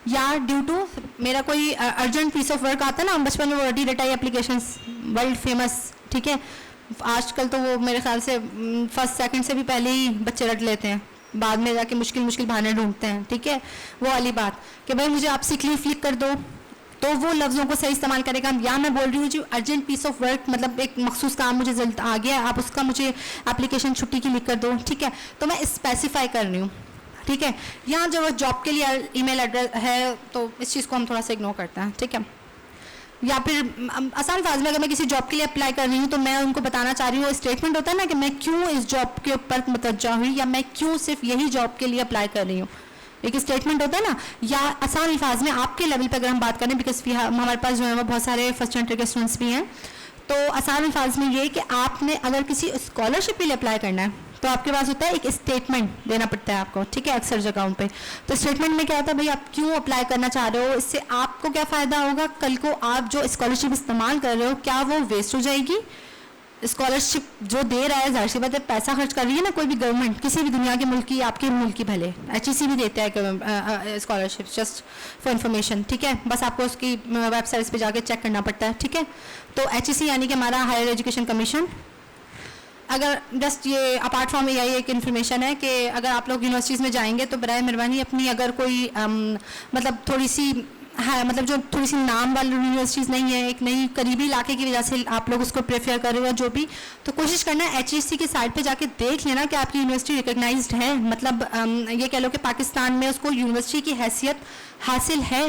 या ड्यू टू मेरा कोई अर्जेंट पीस ऑफ वर्क आता है ना, बचपन में वो रटी रटाई एप्लीकेशन वर्ल्ड फेमस, ठीक है, आजकल तो वो मेरे ख्याल से फर्स्ट सेकंड से भी पहले ही बच्चे रट लेते हैं, बाद में जाके मुश्किल बहाने ढूंढते हैं, ठीक है। वो वाली बात कि भाई मुझे आप सिक लीव लिख कर दो, तो वो लफ्ज़ों को सही इस्तेमाल करेगा। या मैं बोल रही हूँ जी अर्जेंट पीस ऑफ वर्क, मतलब एक मखसूस काम मुझे जल्द आ गया, आप उसका मुझे एप्लीकेशन छुट्टी की लिख कर दो, ठीक है। तो मैं स्पेसिफाई कर रही हूँ, ठीक है। यहाँ जो जॉब के लिए ईमेल एड्रेस है तो इस चीज़ को हम थोड़ा सा इग्नोर करते हैं, ठीक है। या फिर आसान फाज में अगर मैं किसी जॉब के लिए अप्लाई कर रही हूँ तो मैं उनको बताना चाह रही हूँ, स्टेटमेंट होता है ना कि मैं क्यों इस जॉब के ऊपर मुतवज्जा हुई, या मैं क्यों सिर्फ यही जॉब के लिए अप्लाई कर रही हूँ, एक स्टेटमेंट होता है ना, या आसान अल्फाज में आपके लेवल पे अगर हम बात करें, बिकॉज हमारे पास जो है वो बहुत सारे फर्स्ट ईयर के स्टूडेंट्स भी हैं, तो आसान अल्फाज में ये कि आपने अगर किसी स्कॉलरशिप के लिए अप्लाई करना है तो आपके पास होता है एक स्टेटमेंट देना पड़ता है आपको, ठीक है, अक्सर जगहों पे। तो स्टेटमेंट में क्या होता है, भाई आप क्यों अप्लाई करना चाह रहे हो, इससे आपको क्या फ़ायदा होगा, कल को आप जो स्कॉलरशिप इस्तेमाल कर रहे हो क्या वो वेस्ट हो जाएगी। स्कॉलरशिप जो दे रहा है, जाहिर सी बात है पैसा खर्च कर रही है ना कोई भी गवर्नमेंट, किसी भी दुनिया के मुल्क की, आपके मुल्क की भले, HEC भी देता है स्कॉलरशिप, जस्ट फॉर इन्फॉर्मेशन, ठीक है, बस आपको उसकी वेबसाइट्स पे जाके चेक करना पड़ता है, ठीक है। तो HEC यानी कि हमारा हायर एजुकेशन कमीशन। अगर जस्ट ये अपार्ट फ्रॉम यही एक इन्फॉर्मेशन है कि अगर आप लोग यूनिवर्सिटीज़ में जाएंगे तो बराए मेहरबानी अपनी अगर कोई मतलब थोड़ी सी है, मतलब जो थोड़ी सी नाम वाली यूनिवर्सिटीज़ नहीं है, एक नई करीबी इलाके की वजह से आप लोग उसको प्रेफर कर रहे हो जो भी, तो कोशिश करना है HEC की साइट पे जाके देख लेना कि आपकी यूनिवर्सिटी रिकग्नाइज्ड है, मतलब ये कह लो कि पाकिस्तान में उसको यूनिवर्सिटी की हैसियत हासिल है,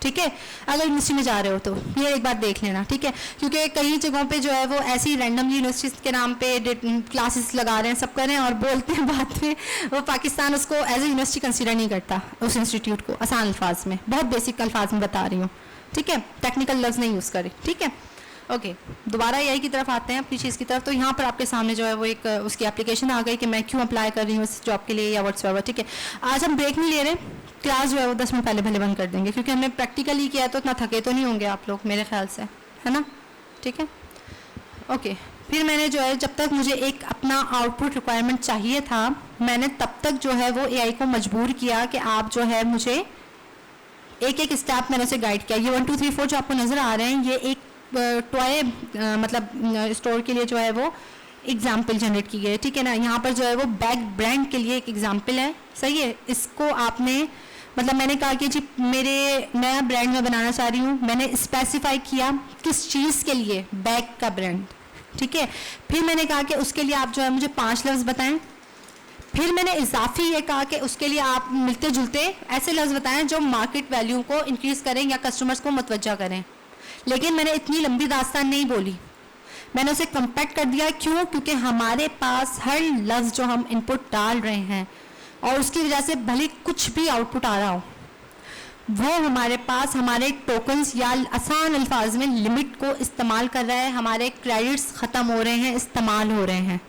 ठीक है। अगर यूनिवर्सिटी में जा रहे हो तो ये एक बार देख लेना, ठीक है, क्योंकि कई जगहों पे जो है वो ऐसी रैंडमली यूनिवर्सिटी के नाम पे क्लासेस लगा रहे हैं, सब कर रहे हैं और बोलते हैं बाद में वो पाकिस्तान उसको एज ए यूनिवर्सिटी कंसीडर नहीं करता उस इंस्टीट्यूट को। आसान अल्फाज में, बहुत बेसिक अल्फाज में बता रही हूँ, ठीक है, टेक्निकल लफ्ज़ नहीं यूज़ करें, ठीक है। ओके, दोबारा यही की तरफ आते हैं अपनी चीज़ की तरफ। तो यहाँ पर आपके सामने जो है वो एक उसकी एप्लीकेशन आ गई कि मैं क्यों अप्लाई कर रही हूँ इस जॉब के लिए या व्हाट्सएवर, ठीक है। आज हम ब्रेक नहीं ले रहे, क्लास जो है वो 10 मिनट पहले भले बंद कर देंगे, क्योंकि हमने प्रैक्टिकली किया है तो इतना थके तो नहीं होंगे आप लोग मेरे ख्याल से, है ना, ठीक है। ओके, फिर मैंने जो है जब तक मुझे एक अपना आउटपुट रिक्वायरमेंट चाहिए था, मैंने तब तक जो है वो AI को मजबूर किया कि आप जो है मुझे एक एक स्टेप मैंने उसे गाइड किया। ये 1 2 3 4 जो आपको नज़र आ रहे हैं, ये एक टॉय मतलब स्टोर के लिए जो है वो एग्जाम्पल जनरेट की गई है, ठीक है ना। यहाँ पर जो है वो बैग ब्रांड के लिए एक एग्जाम्पल है, सही है। इसको आपने मतलब मैंने कहा कि जी मेरे नया ब्रांड मैं बनाना चाह रही हूँ, मैंने स्पेसिफाई किया किस चीज़ के लिए, बैग का ब्रांड, ठीक है। फिर मैंने कहा कि उसके लिए आप जो है मुझे 5 लफ्ज़ बताएं। फिर मैंने इजाफी ये कहा कि उसके लिए आप मिलते जुलते ऐसे लफ्ज़ बताएं जो मार्केट वैल्यू को इंक्रीज़ करें या कस्टमर्स को मुतवज्जा करें। लेकिन मैंने इतनी लंबी दास्तान नहीं बोली, मैंने उसे कंपैक्ट कर दिया। क्यों? क्योंकि हमारे पास हर लफ्ज़ जो हम इनपुट डाल रहे हैं और उसकी वजह से भले कुछ भी आउटपुट आ रहा हो, वो हमारे पास हमारे टोकन्स या आसान अल्फाज में लिमिट को इस्तेमाल कर रहा है, हमारे क्रेडिट्स ख़त्म हो रहे हैं, इस्तेमाल हो रहे हैं।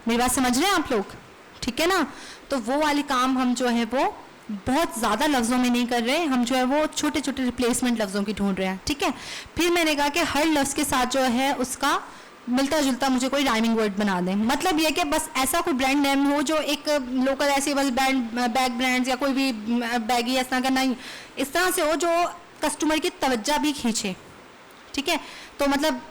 मेरी बात समझ रहे हैं आप लोग, ठीक है ना। तो वो वाली काम हम जो है वो बहुत ज़्यादा लफ्ज़ों में नहीं कर रहे, हम जो है वो छोटे छोटे रिप्लेसमेंट लफ्ज़ों की ढूंढ रहे हैं, ठीक है। फिर मैंने कहा कि हर लफ्ज़ के साथ जो है उसका मिलता जुलता मुझे कोई राइमिंग वर्ड बना दें। मतलब ये कि बस ऐसा कोई ब्रांड नेम हो जो एक लोकल ऐसे बस बैग ब्रांड्स या कोई भी बैगी इस तरह का नहीं, इस तरह से हो जो कस्टमर की तवज्जो भी खींचे, ठीक है। तो मतलब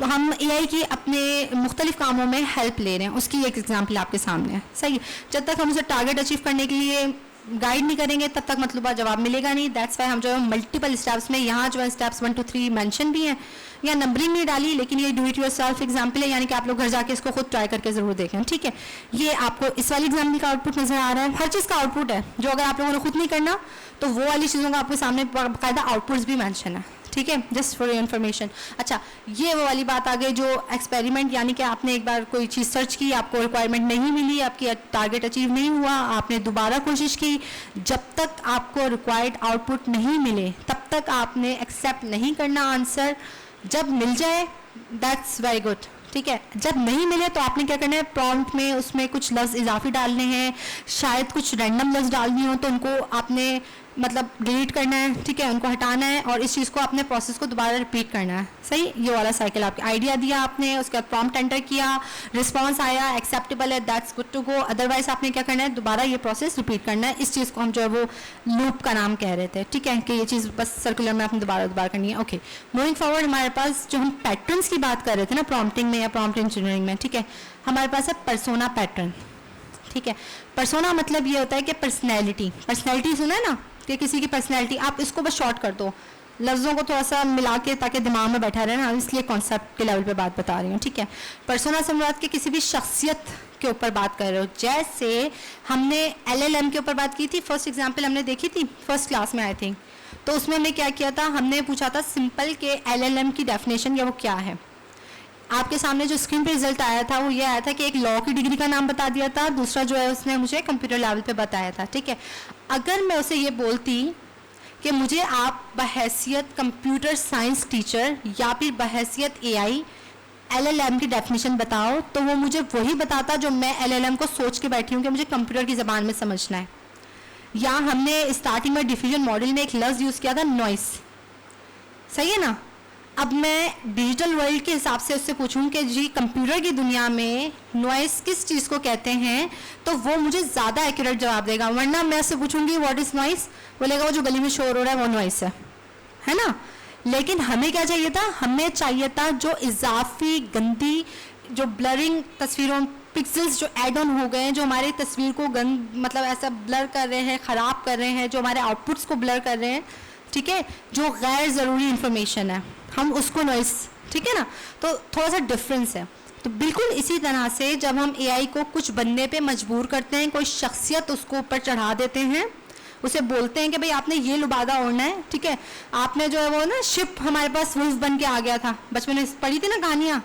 हम AI की अपने मुख्तलिफ कामों में हेल्प ले रहे हैं, उसकी एक एग्जाम्पल आपके सामने है, सही। जब तक हम उसे टारगेट अचीव करने के लिए गाइड नहीं करेंगे तब तक मतलूबा जवाब मिलेगा नहीं। दैट्स वाई हम जो है मल्टीपल स्टेप्स में, यहाँ जो है स्टेप्स 1 2 3 मेंशन भी हैं, या नंबरिंग नहीं डाली, लेकिन ये डू इट योरसेल्फ एग्जाम्पल है, यानी कि आप लोग घर जाके इसको खुद ट्राई करके ज़रूर देखें, ठीक है। ये आपको इस वाली एग्जाम्पल का आउटपुट नज़र आ रहा है, हर चीज़ का आउटपुट है जो अगर आप लोगों ने खुद नहीं करना तो वो वाली चीज़ों का आपके सामने बाकायदा आउटपुट्स भी मेंशन है, ठीक है, जस्ट फॉर योर इन्फॉर्मेशन। अच्छा, ये वो वाली बात आ गई जो एक्सपेरिमेंट, यानी कि आपने एक बार कोई चीज़ सर्च की, आपको रिक्वायरमेंट नहीं मिली, आपकी टारगेट अचीव नहीं हुआ, आपने दोबारा कोशिश की। जब तक आपको रिक्वायर्ड आउटपुट नहीं मिले तब तक आपने एक्सेप्ट नहीं करना आंसर। जब मिल जाए दैट्स वेरी गुड, ठीक है। जब नहीं मिले तो आपने क्या करना है, प्रॉम्प्ट में उसमें कुछ लफ्ज़ इजाफी डालने हैं, शायद कुछ रैंडम लफ्ज़ डालनी हो तो उनको आपने मतलब डिलीट करना है, ठीक है, उनको हटाना है और इस चीज़ को अपने प्रोसेस को दोबारा रिपीट करना है, सही। ये वाला साइकिल आपके आइडिया दिया आपने, उसके बाद प्रॉम्प्ट एंटर किया, रिस्पांस आया, एक्सेप्टेबल है, that's good to go. Otherwise आपने क्या करना है, दोबारा ये प्रोसेस रिपीट करना है। इस चीज़ को हम जो है वो लूप का नाम कह रहे थे, ठीक है, कि ये चीज़ बस सर्कुलर में आपने दोबारा करनी है। ओके, मूविंग फॉरवर्ड, हमारे पास जो हम पैटर्न्स की बात कर रहे थे ना प्रॉम्प्टिंग में या प्रॉम्प्ट इंजीनियरिंग में, ठीक है, हमारे पास है पर्सोना पैटर्न, ठीक है। पर्सोना मतलब ये होता है कि पर्सनैलिटी सुना है ना, कि किसी की पर्सनैलिटी, आप इसको बस शॉर्ट कर दो, लफ्ज़ों को थोड़ा सा मिला के ताकि दिमाग में बैठा रहे ना, इसलिए कॉन्सेप्ट के लेवल पे बात बता रही हूँ, ठीक है। पर्सोना से मुराद के किसी भी शख्सियत के ऊपर बात कर रहे हो। जैसे हमने LLM के ऊपर बात की थी, फर्स्ट एग्जाम्पल हमने देखी थी फर्स्ट क्लास में आई थिंक, तो उसमें हमने क्या किया था, हमने पूछा था सिंपल के LLM की डेफिनेशन या वो क्या है। आपके सामने जो स्क्रीन पे रिजल्ट आया था वो ये आया था कि एक लॉ की डिग्री का नाम बता दिया था, दूसरा जो है उसने मुझे कंप्यूटर लेवल पे बताया था, ठीक है। अगर मैं उसे ये बोलती कि मुझे आप बहैसियत कंप्यूटर साइंस टीचर या फिर बहैसियत एआई एलएलएम की डेफिनेशन बताओ, तो वो मुझे वही बताता जो मैं एलएलएम को सोच के बैठी हूँ कि मुझे कंप्यूटर की ज़बान में समझना है। या हमने स्टार्टिंग में डिफ्यूजन मॉडल में एक लफ्ज़ यूज़ किया था नॉइस, सही है ना। अब मैं डिजिटल वर्ल्ड के हिसाब से उससे पूछूं कि जी कंप्यूटर की दुनिया में नॉइस किस चीज़ को कहते हैं, तो वो मुझे ज़्यादा एक्यूरेट जवाब देगा। वरना मैं उससे पूछूंगी व्हाट इज़ नॉइस, बोलेगा वो जो गली में शोर हो रहा है वो नॉइस है ना। लेकिन हमें क्या चाहिए था, हमें चाहिए था जो इजाफी गंदी जो ब्लरिंग तस्वीरों पिक्सेल्स जो ऐड ऑन हो गए हैं, जो हमारी तस्वीर को मतलब ऐसा ब्लर कर रहे हैं, ख़राब कर रहे हैं, जो हमारे आउटपुट्स को ब्लर कर रहे हैं, ठीक है, जो गैर ज़रूरी इंफॉर्मेशन है, हम उसको नॉइस, ठीक है ना। तो थोड़ा सा डिफरेंस है। तो बिल्कुल इसी तरह से जब हम एआई को कुछ बनने पे मजबूर करते हैं, कोई शख्सियत उसको ऊपर चढ़ा देते हैं, उसे बोलते हैं कि भाई आपने ये लुबादा ओढ़ना है, ठीक है, आपने जो है वो ना शिप हमारे पास वुल्फ बन के आ गया था, बचपन में पढ़ी थी ना कहानियाँ,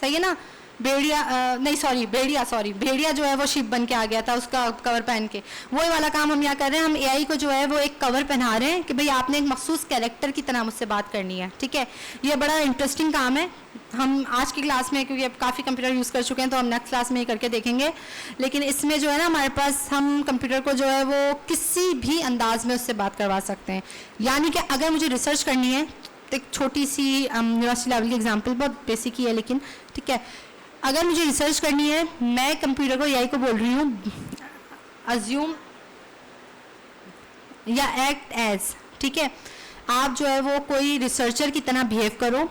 सही है ना। भेड़िया जो है वो शिप बन के आ गया था उसका कवर पहन के, वही वाला काम हम यहाँ कर रहे हैं। हम एआई को जो है वो एक कवर पहना रहे हैं कि भाई आपने एक मखसूस कैरेक्टर की तरह मुझसे बात करनी है, ठीक है। ये बड़ा इंटरेस्टिंग काम है। हम आज की क्लास में, क्योंकि अब काफ़ी कंप्यूटर यूज़ कर चुके हैं, तो हम नेक्स्ट क्लास में ही करके देखेंगे। लेकिन इसमें जो है ना हमारे पास, हम कंप्यूटर को जो है वो किसी भी अंदाज में उससे बात करवा सकते हैं। यानी कि अगर मुझे रिसर्च करनी है, तो एक छोटी सी यूनिवर्सिटी लेवल की एग्जाम्पल, बहुत बेसिक ही है लेकिन, ठीक है, अगर मुझे रिसर्च करनी है, मैं कंप्यूटर को एआई को बोल रही हूँ अज्यूम या एक्ट एज, ठीक है, आप जो है वो कोई रिसर्चर की तरह बिहेव करो।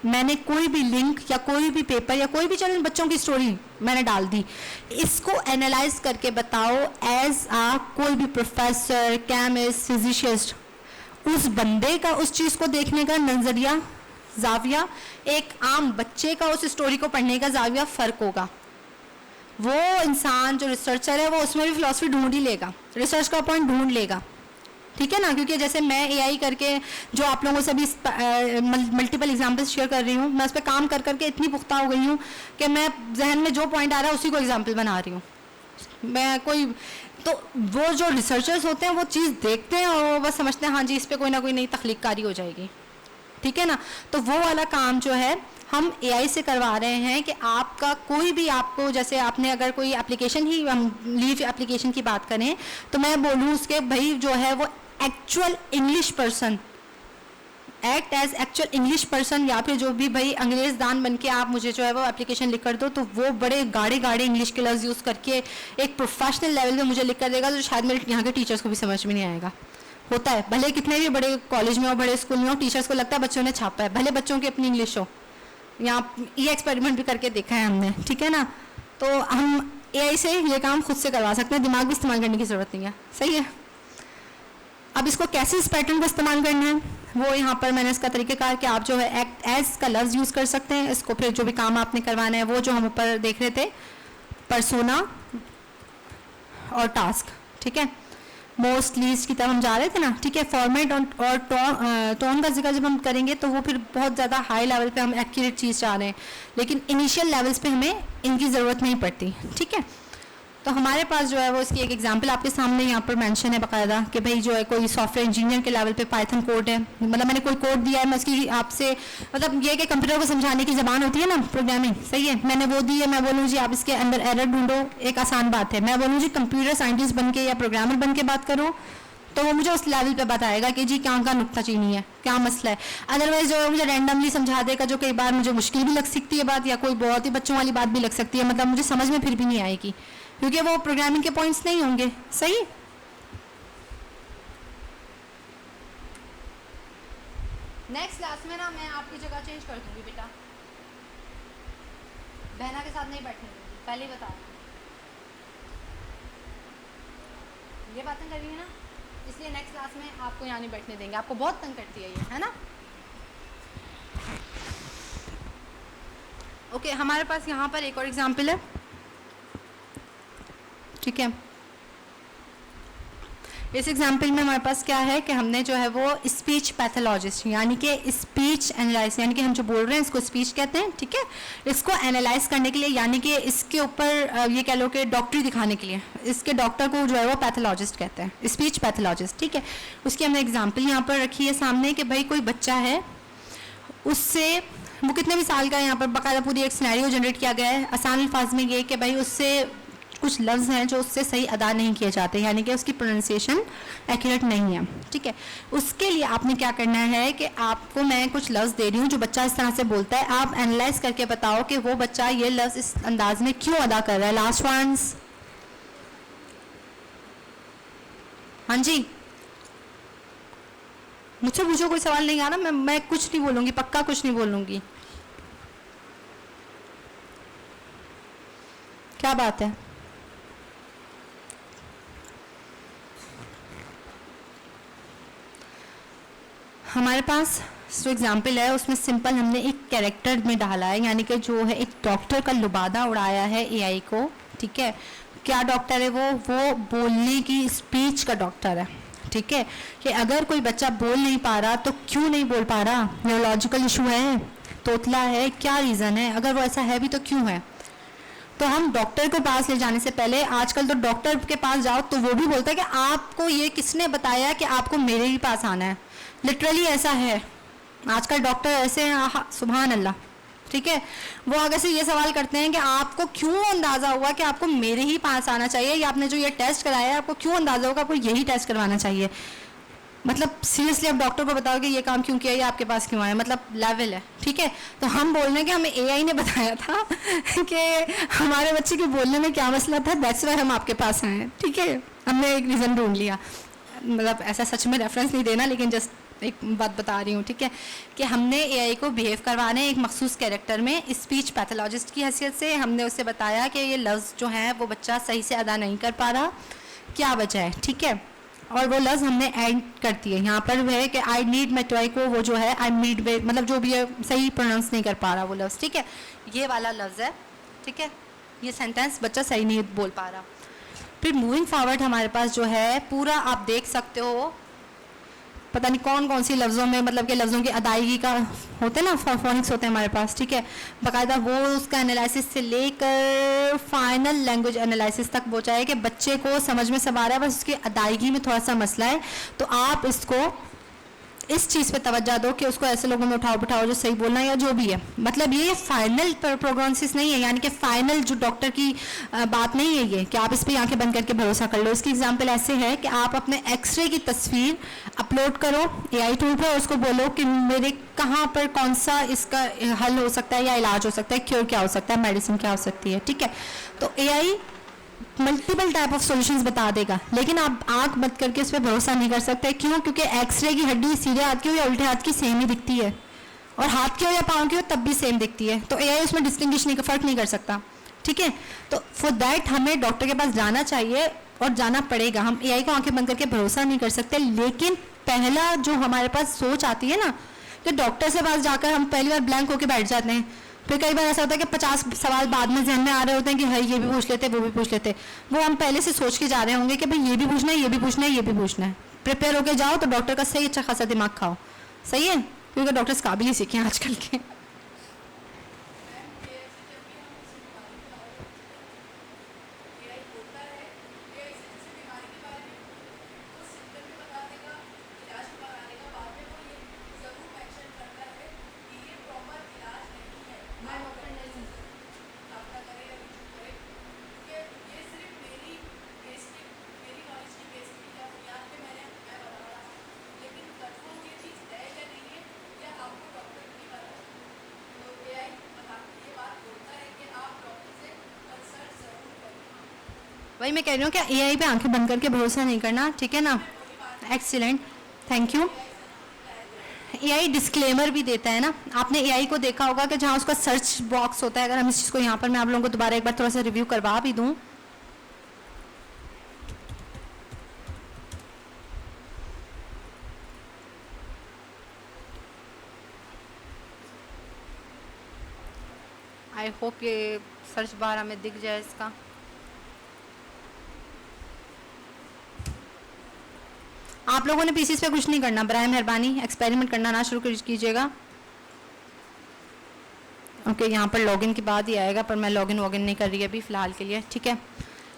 मैंने कोई भी लिंक या कोई भी पेपर या कोई भी चैनल, बच्चों की स्टोरी मैंने डाल दी, इसको एनालाइज करके बताओ एज आ कोई भी प्रोफेसर, केमिस्ट, फिजिशिस्ट, उस बंदे का उस चीज़ को देखने का नज़रिया, जाविया, एक आम बच्चे का उस स्टोरी को पढ़ने का जाविया फ़र्क होगा। वो इंसान जो रिसर्चर है वो उसमें भी फिलॉसफी ढूंढ ही लेगा, रिसर्च का पॉइंट ढूंढ लेगा, ठीक है ना। क्योंकि जैसे मैं एआई करके जो आप लोगों से भी मल्टीपल एग्जांपल्स शेयर कर रही हूँ, मैं उस पर काम कर करके इतनी पुख्ता हो गई हूँ कि मैं जहन में जो पॉइंट आ रहा है उसी को एग्जाम्पल बना रही हूँ। मैं कोई, तो वो जो रिसर्चर्स होते हैं वो चीज़ देखते हैं और वो बस समझते हैं हाँ जी इस पर कोई ना कोई नई तख्लीकारी हो जाएगी, ठीक है ना। तो वो वाला काम जो है हम एआई से करवा रहे हैं कि आपका कोई भी, आपको जैसे आपने अगर कोई एप्लीकेशन ही, हम लीव एप्लीकेशन की बात करें, तो मैं बोलूँ उसके भाई जो है वो actual English person, act as actual English person, या फिर जो भी भाई अंग्रेज़ दान बन के आप मुझे जो है वो एप्लीकेशन लिख कर दो, तो वो बड़े गाढ़े गाढ़े इंग्लिश के लफ्ज़ यूज़ करके एक प्रोफेशनल लेवल पे मुझे लिख कर देगा, जो शायद मेरे यहाँ के टीचर्स को भी समझ में नहीं आएगा। होता है, भले कितने भी बड़े कॉलेज में हो, बड़े स्कूल में हो, टीचर्स को लगता है बच्चों ने छापा है, भले बच्चों की अपनी इंग्लिश हो। यहाँ ये एक्सपेरिमेंट भी करके देखा है हमने, ठीक है ना। तो हम एआई से ये काम खुद से करवा सकते हैं, दिमाग भी इस्तेमाल करने की ज़रूरत नहीं है, सही है। अब इसको कैसे इस पैटर्न को इस्तेमाल करना है, वो यहाँ पर मैंने इसका तरीक़ेकार कि आप जो है एक्ट एज का लफ्ज़ यूज़ कर सकते हैं। इसको फिर जो भी काम आपने करवाना है, वो जो हम ऊपर देख रहे थे, पर्सोना और टास्क, ठीक है, मोस्ट लीस्ट की तरफ हम जा रहे थे ना, ठीक है। फॉर्मेट और टोन का जिक्र जब हम करेंगे तो वो फिर बहुत ज़्यादा हाई लेवल पे हम एक्यूरेट चीज़ चाह रहे हैं, लेकिन इनिशियल लेवल्स पे हमें इनकी ज़रूरत नहीं पड़ती, ठीक है। तो हमारे पास जो है वो इसकी एक एग्जांपल आपके सामने यहाँ पर मेंशन है बाकायदा कि भाई जो है कोई सॉफ्टवेयर इंजीनियर के लेवल पे पाइथन कोड है, मतलब मैंने कोई कोड दिया है, मैं उसकी आपसे, मतलब ये कि कंप्यूटर को समझाने की ज़बान होती है ना प्रोग्रामिंग, सही है, मैंने वो दी है, मैं बोलूँ जी आप इसके अंदर एरर ढूंढो, एक आसान बात है। मैं बोलूँ जी कंप्यूटर साइंटिस्ट बन के या प्रोग्रामर बन के बात करो, तो वो मुझे उस लेवल पे बताएगा कि जी क्या का नुक्ता चीनी है, क्या मसला है। अदरवाइज जो है मुझे रैंडमली समझा देगा, जो कई बार मुझे मुश्किल भी लग सकती है बात, या कोई बहुत ही बच्चों वाली बात भी लग सकती है, मतलब मुझे समझ में फिर भी नहीं आएगी, क्योंकि वो प्रोग्रामिंग के पॉइंट्स नहीं होंगे, सही। नेक्स्ट क्लास में ना मैं आपकी जगह चेंज कर दूंगी बेटा, बहना के साथ नहीं बैठने दूंगी, पहले ही बता रहा हूं। ये बातें कर रही है ना, इसलिए नेक्स्ट क्लास में आपको यहाँ नहीं बैठने देंगे, आपको बहुत तंग करती है ये, है ना। ओके, हमारे पास यहाँ पर एक और एग्जाम्पल है, ठीक है। इस एग्जाम्पल में हमारे पास क्या है कि हमने जो है वो स्पीच पैथोलॉजिस्ट यानी कि स्पीच एनालाइज यानी कि हम जो बोल रहे हैं इसको स्पीच कहते हैं, ठीक है। इसको एनालाइज करने के लिए यानी कि इसके ऊपर ये कह लो कि डॉक्टरी दिखाने के लिए इसके डॉक्टर को जो है वो पैथोलॉजिस्ट कहते हैं, स्पीच पैथोलॉजिस्ट, ठीक है। उसकी हमने एग्जाम्पल यहाँ पर रखी है सामने कि भाई कोई बच्चा है, उससे वो कितने भी साल का है, यहाँ पर बाकायदा पूरी एक सिनेरियो जनरेट किया गया है। आसान अल्फाज में ये कि भाई उससे कुछ लफ्ज़ हैं जो उससे सही अदा नहीं किए जाते, यानी कि उसकी प्रोनाउंसिएशन एक्यूरेट नहीं है, ठीक है। उसके लिए आपने क्या करना है कि आपको मैं कुछ लफ्ज़ दे रही हूँ जो बच्चा इस तरह से बोलता है, आप एनालाइज करके बताओ कि वो बच्चा ये लफ्ज़ इस अंदाज में क्यों अदा कर रहा है। लास्ट वंस, हाँ जी, मुझसे पूछो, कोई सवाल नहीं आ रहा, मैं कुछ नहीं बोलूँगी, पक्का कुछ नहीं बोलूँगी। क्या बात है? हमारे पास जो एग्जाम्पल है उसमें सिंपल हमने एक कैरेक्टर में डाला है, यानी कि जो है एक डॉक्टर का लुबादा उड़ाया है एआई को, ठीक है। क्या डॉक्टर है वो बोलने की स्पीच का डॉक्टर है, ठीक है। कि अगर कोई बच्चा बोल नहीं पा रहा तो क्यों नहीं बोल पा रहा, न्यूरोलॉजिकल इशू है, तोतला है, क्या रीज़न है, अगर वो ऐसा है भी तो क्यों है। तो हम डॉक्टर के पास ले जाने से पहले, आजकल तो डॉक्टर के पास जाओ तो वो भी बोलता है कि आपको ये किसने बताया कि आपको मेरे ही पास आना है। लिटरली ऐसा है, आजकल डॉक्टर ऐसे हैं, सुभान अल्लाह, ठीक है। वो आगे से ये सवाल करते हैं कि आपको क्यों अंदाज़ा हुआ कि आपको मेरे ही पास आना चाहिए, या आपने जो ये टेस्ट कराया है आपको क्यों अंदाज़ा होगा आपको यही टेस्ट करवाना चाहिए। मतलब सीरियसली आप डॉक्टर को बताओ कि ये काम क्यों किया, ये आपके पास क्यों आया, मतलब लेवल है, ठीक है। तो हम बोल रहे हैं कि हमें एआई ने बताया था कि हमारे बच्चे के बोलने में क्या मसला था, दैट्स वाई हम आपके पास आए हैं, ठीक है। हमने एक रीज़न ढूंढ लिया, मतलब ऐसा सच में रेफरेंस नहीं देना, लेकिन जस्ट एक बात बता रही हूँ, ठीक है। कि हमने एआई को बिहेव करवाने एक मखसूस कैरेक्टर में स्पीच पैथोलॉजिस्ट की हैसियत से हमने उससे बताया कि ये लफ्ज़ जो हैं वो बच्चा सही से अदा नहीं कर पा रहा, क्या वजह है, ठीक है। और वो लफ्ज़ हमने ऐड करती है यहाँ पर है कि आई नीड माई टॉय को, वो जो है आई नीड वे, मतलब जो भी है सही प्रोनाउंस नहीं कर पा रहा वो लफ्ज़, ठीक है। ये वाला लफ्ज़ है, ठीक है, ये सेंटेंस बच्चा सही नहीं बोल पा रहा। फिर मूविंग फॉरवर्ड हमारे पास जो है पूरा आप देख सकते हो, पता नहीं कौन कौन सी लफ्ज़ों में, मतलब कि लफ्ज़ों की अदायगी का होते हैं ना, फोनिक्स होते हैं हमारे पास, ठीक है। बाकायदा वो उसका एनालिसिस से लेकर फाइनल लैंग्वेज एनालिसिस तक पहुँचा है कि बच्चे को समझ में सब आ रहा है, बस उसकी अदायगी में थोड़ा सा मसला है। तो आप इसको इस चीज़ पे तवज्जो दो कि उसको ऐसे लोगों में उठाओ बिठाओ जो सही बोलना है या जो भी है, मतलब ये फाइनल प्रोग्नोसिस नहीं है, यानी कि फाइनल जो डॉक्टर की बात नहीं है ये कि आप इस पर आंखें बंद करके भरोसा कर लो। इसकी एग्जांपल ऐसे है कि आप अपने एक्सरे की तस्वीर अपलोड करो एआई टूल पर और उसको बोलो कि मेरे कहाँ पर कौन सा इसका हल हो सकता है या इलाज हो सकता है, क्योर क्या हो सकता है, मेडिसिन क्या हो सकती है, ठीक है। तो AI multiple type of solutions बता देगा, लेकिन आप आंख बंद करके उस पर भरोसा नहीं कर सकते। क्यों? क्योंकि एक्सरे की हड्डी सीधे हाथ की हो या उल्टे हाथ की सेम ही दिखती है, और हाथ की हो या पाँव की हो तब भी सेम दिखती है। तो एआई उसमें डिस्टिंग्विश नहीं, फर्क नहीं कर सकता, ठीक है। तो फॉर दैट हमें डॉक्टर के पास जाना चाहिए और जाना पड़ेगा। हम एआई को आंखें बंद करके भरोसा नहीं कर सकते, लेकिन पहला जो हमारे पास सोच आती है ना कि डॉक्टर से पास जाकर हम पहली बार ब्लैंक होकर बैठ जाते हैं। फिर कई बार ऐसा होता है कि 50 सवाल बाद में जहन में आ रहे होते हैं कि भाई ये भी पूछ लेते, वो भी पूछ लेते। वो हम पहले से सोच के जा रहे होंगे कि भाई ये भी पूछना है, ये भी पूछना है, ये भी पूछना है। प्रिपेयर होके जाओ तो डॉक्टर का सही अच्छा खासा दिमाग खाओ, सही है, क्योंकि डॉक्टर्स काबिल ही सीखे हैं आजकल के। वही मैं कह रही हूँ कि एआई पे आंखें बंद करके भरोसा नहीं करना, ठीक है ना। Excellent, thank you. AI disclaimer भी देता है ना, आपने एआई को देखा होगा कि जहाँ उसका सर्च बॉक्स होता है। अगर हम इस चीज़ को यहाँ पर मैं आप लोगों को दोबारा एक बार थोड़ा सा रिव्यू करवा भी दूँ, आई होप ये सर्च बार हमें दिख जाए इसका। आप लोगों ने पीसीस पे कुछ नहीं करना, बराए मेहरबानी एक्सपेरिमेंट करना ना शुरू कीजिएगा। ओके, यहाँ पर लॉगिन के बाद ही आएगा, पर मैं लॉगिन वॉगिन नहीं कर रही अभी फ़िलहाल के लिए, ठीक है।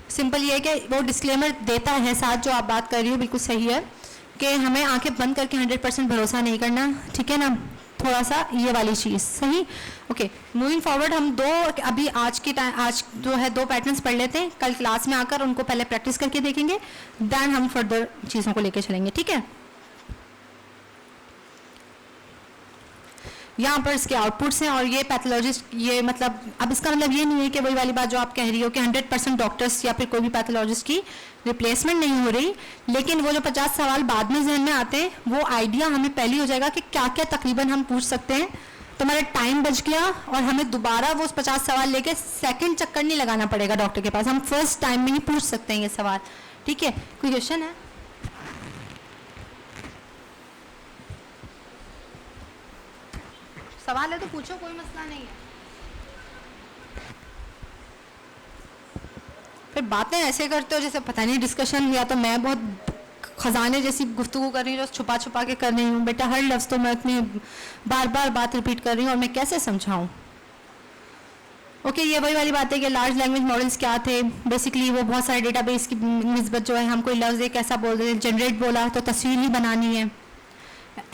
सिंपल ये है कि वो डिस्क्लेमर देता है साथ, जो आप बात कर रही हो बिल्कुल सही है कि हमें आंखें बंद करके 100% भरोसा नहीं करना, ठीक है ना, थोड़ा सा ये वाली चीज़ सही। ओके, मूविंग फॉरवर्ड हम अभी आज जो है 2 पैटर्न्स पढ़ लेते हैं, कल क्लास में आकर उनको पहले प्रैक्टिस करके देखेंगे, देन हम फर्दर चीज़ों को लेकर चलेंगे, ठीक है। यहाँ पर इसके आउटपुट्स हैं और ये पैथोलॉजिस्ट, ये मतलब अब इसका मतलब ये नहीं है कि वही वाली बात जो आप कह रही हो कि 100% डॉक्टर्स या फिर कोई भी पैथोलॉजिस्ट की रिप्लेसमेंट नहीं हो रही, लेकिन वो जो 50 सवाल बाद में जहन में आते हैं वो आइडिया हमें पहले हो जाएगा कि क्या क्या तकरीबन हम पूछ सकते हैं, तो हमारा टाइम बच गया और हमें दोबारा वो 50 सवाल लेके सेकेंड चक्कर नहीं लगाना पड़ेगा डॉक्टर के पास, हम फर्स्ट टाइम में ही पूछ सकते हैं ये सवाल, ठीक है। कोई क्वेश्चन है? सवाल है तो पूछो, कोई मसला नहीं है। फिर बातें ऐसे करते हो जैसे पता नहीं डिस्कशन, या तो मैं बहुत खजाने जैसी गुफ्तगू कर रही हूँ जो छुपा छुपा के कर रही हूँ। बेटा हर लफ्ज़ तो मैं इतनी बार बार बात रिपीट कर रही हूँ और मैं कैसे समझाऊँ। ओके, ये वही वाली बात है कि लार्ज लैंग्वेज मॉडल्स क्या थे। बेसिकली वो बहुत सारे डेटाबेस की निस्बत जो है, हम कोई लफ्ज़ एक ऐसा बोल देते हैं, जनरेट बोला तो तस्वीर ही बनानी है,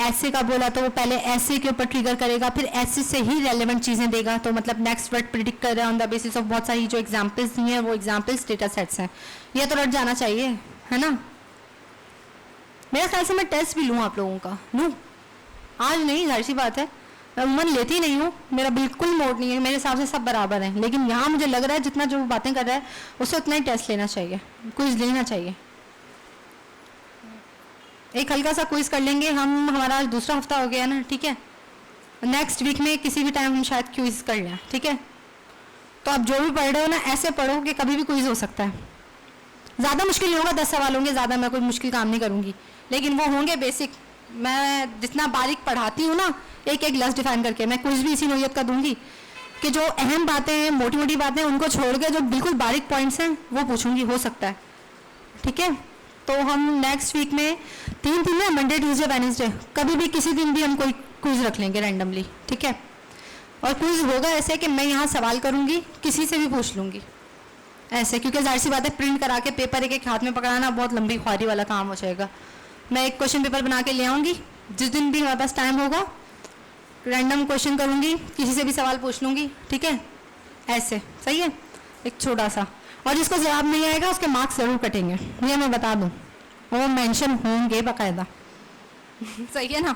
ऐसे का बोला तो वो पहले ऐसे के ऊपर ट्रिगर करेगा, फिर ऐसे से ही रेलेवेंट चीज़ें देगा, तो मतलब नेक्स्ट वर्ड प्रिडिक्ट कर रहा है ऑन द बेसिस ऑफ बहुत सारी जो एग्जांपल्स दी हैं, वो एग्जांपल्स डेटा सेट्स हैं। ये तो रट जाना चाहिए, है ना। मेरे ख्याल से मैं टेस्ट भी लूँ आप लोगों का, लूँ आज नहीं, जाहिर सी बात है, मैं उमन लेती नहीं हूँ, मेरा बिल्कुल मोड नहीं है, मेरे हिसाब से सब बराबर हैं, लेकिन यहाँ मुझे लग रहा है जितना जो बातें कर रहा है उससे उतना ही टेस्ट लेना चाहिए, क्विज लेना चाहिए। एक हल्का सा क्विज कर लेंगे हम, हमारा आज दूसरा हफ्ता हो गया ना, ठीक है। नेक्स्ट वीक में किसी भी टाइम हम शायद क्विज कर लें, ठीक है। तो आप जो भी पढ़ रहे हो ना ऐसे पढ़ो कि कभी भी क्विज हो सकता है। ज़्यादा मुश्किल नहीं होगा, 10 सवाल होंगे, ज़्यादा मैं कोई मुश्किल काम नहीं करूँगी, लेकिन वो होंगे बेसिक। मैं जितना बारीक पढ़ाती हूँ ना, एक एक लफ्ज़ डिफाइन करके, मैं क्विज भी इसी नोयत का दूंगी कि जो अहम बातें हैं, मोटी मोटी बातें, उनको छोड़ के जो बिल्कुल बारीक पॉइंट्स हैं वो पूछूंगी, हो सकता है, ठीक है। तो हम नेक्स्ट वीक में 3 दिन में, मंडे ट्यूसडे वेडनेसडे, कभी भी किसी दिन भी हम कोई क्विज रख लेंगे रैंडमली, ठीक है। और क्विज होगा ऐसे कि मैं यहाँ सवाल करूँगी, किसी से भी पूछ लूँगी ऐसे, क्योंकि जाहिर सी बात है प्रिंट करा के पेपर एक एक हाथ में पकड़ाना बहुत लंबी ख्वारी वाला काम हो जाएगा। मैं एक क्वेश्चन पेपर बना के ले आऊँगी, जिस दिन भी हमारे पास टाइम होगा रैंडम क्वेश्चन करूँगी, किसी से भी सवाल पूछ लूँगी, ठीक है, ऐसे सही है, एक छोटा सा। और जिसको जवाब नहीं आएगा उसके मार्क्स ज़रूर कटेंगे, ये मैं बता दूँ, वो मेंशन होंगे बाकायदा सही है ना।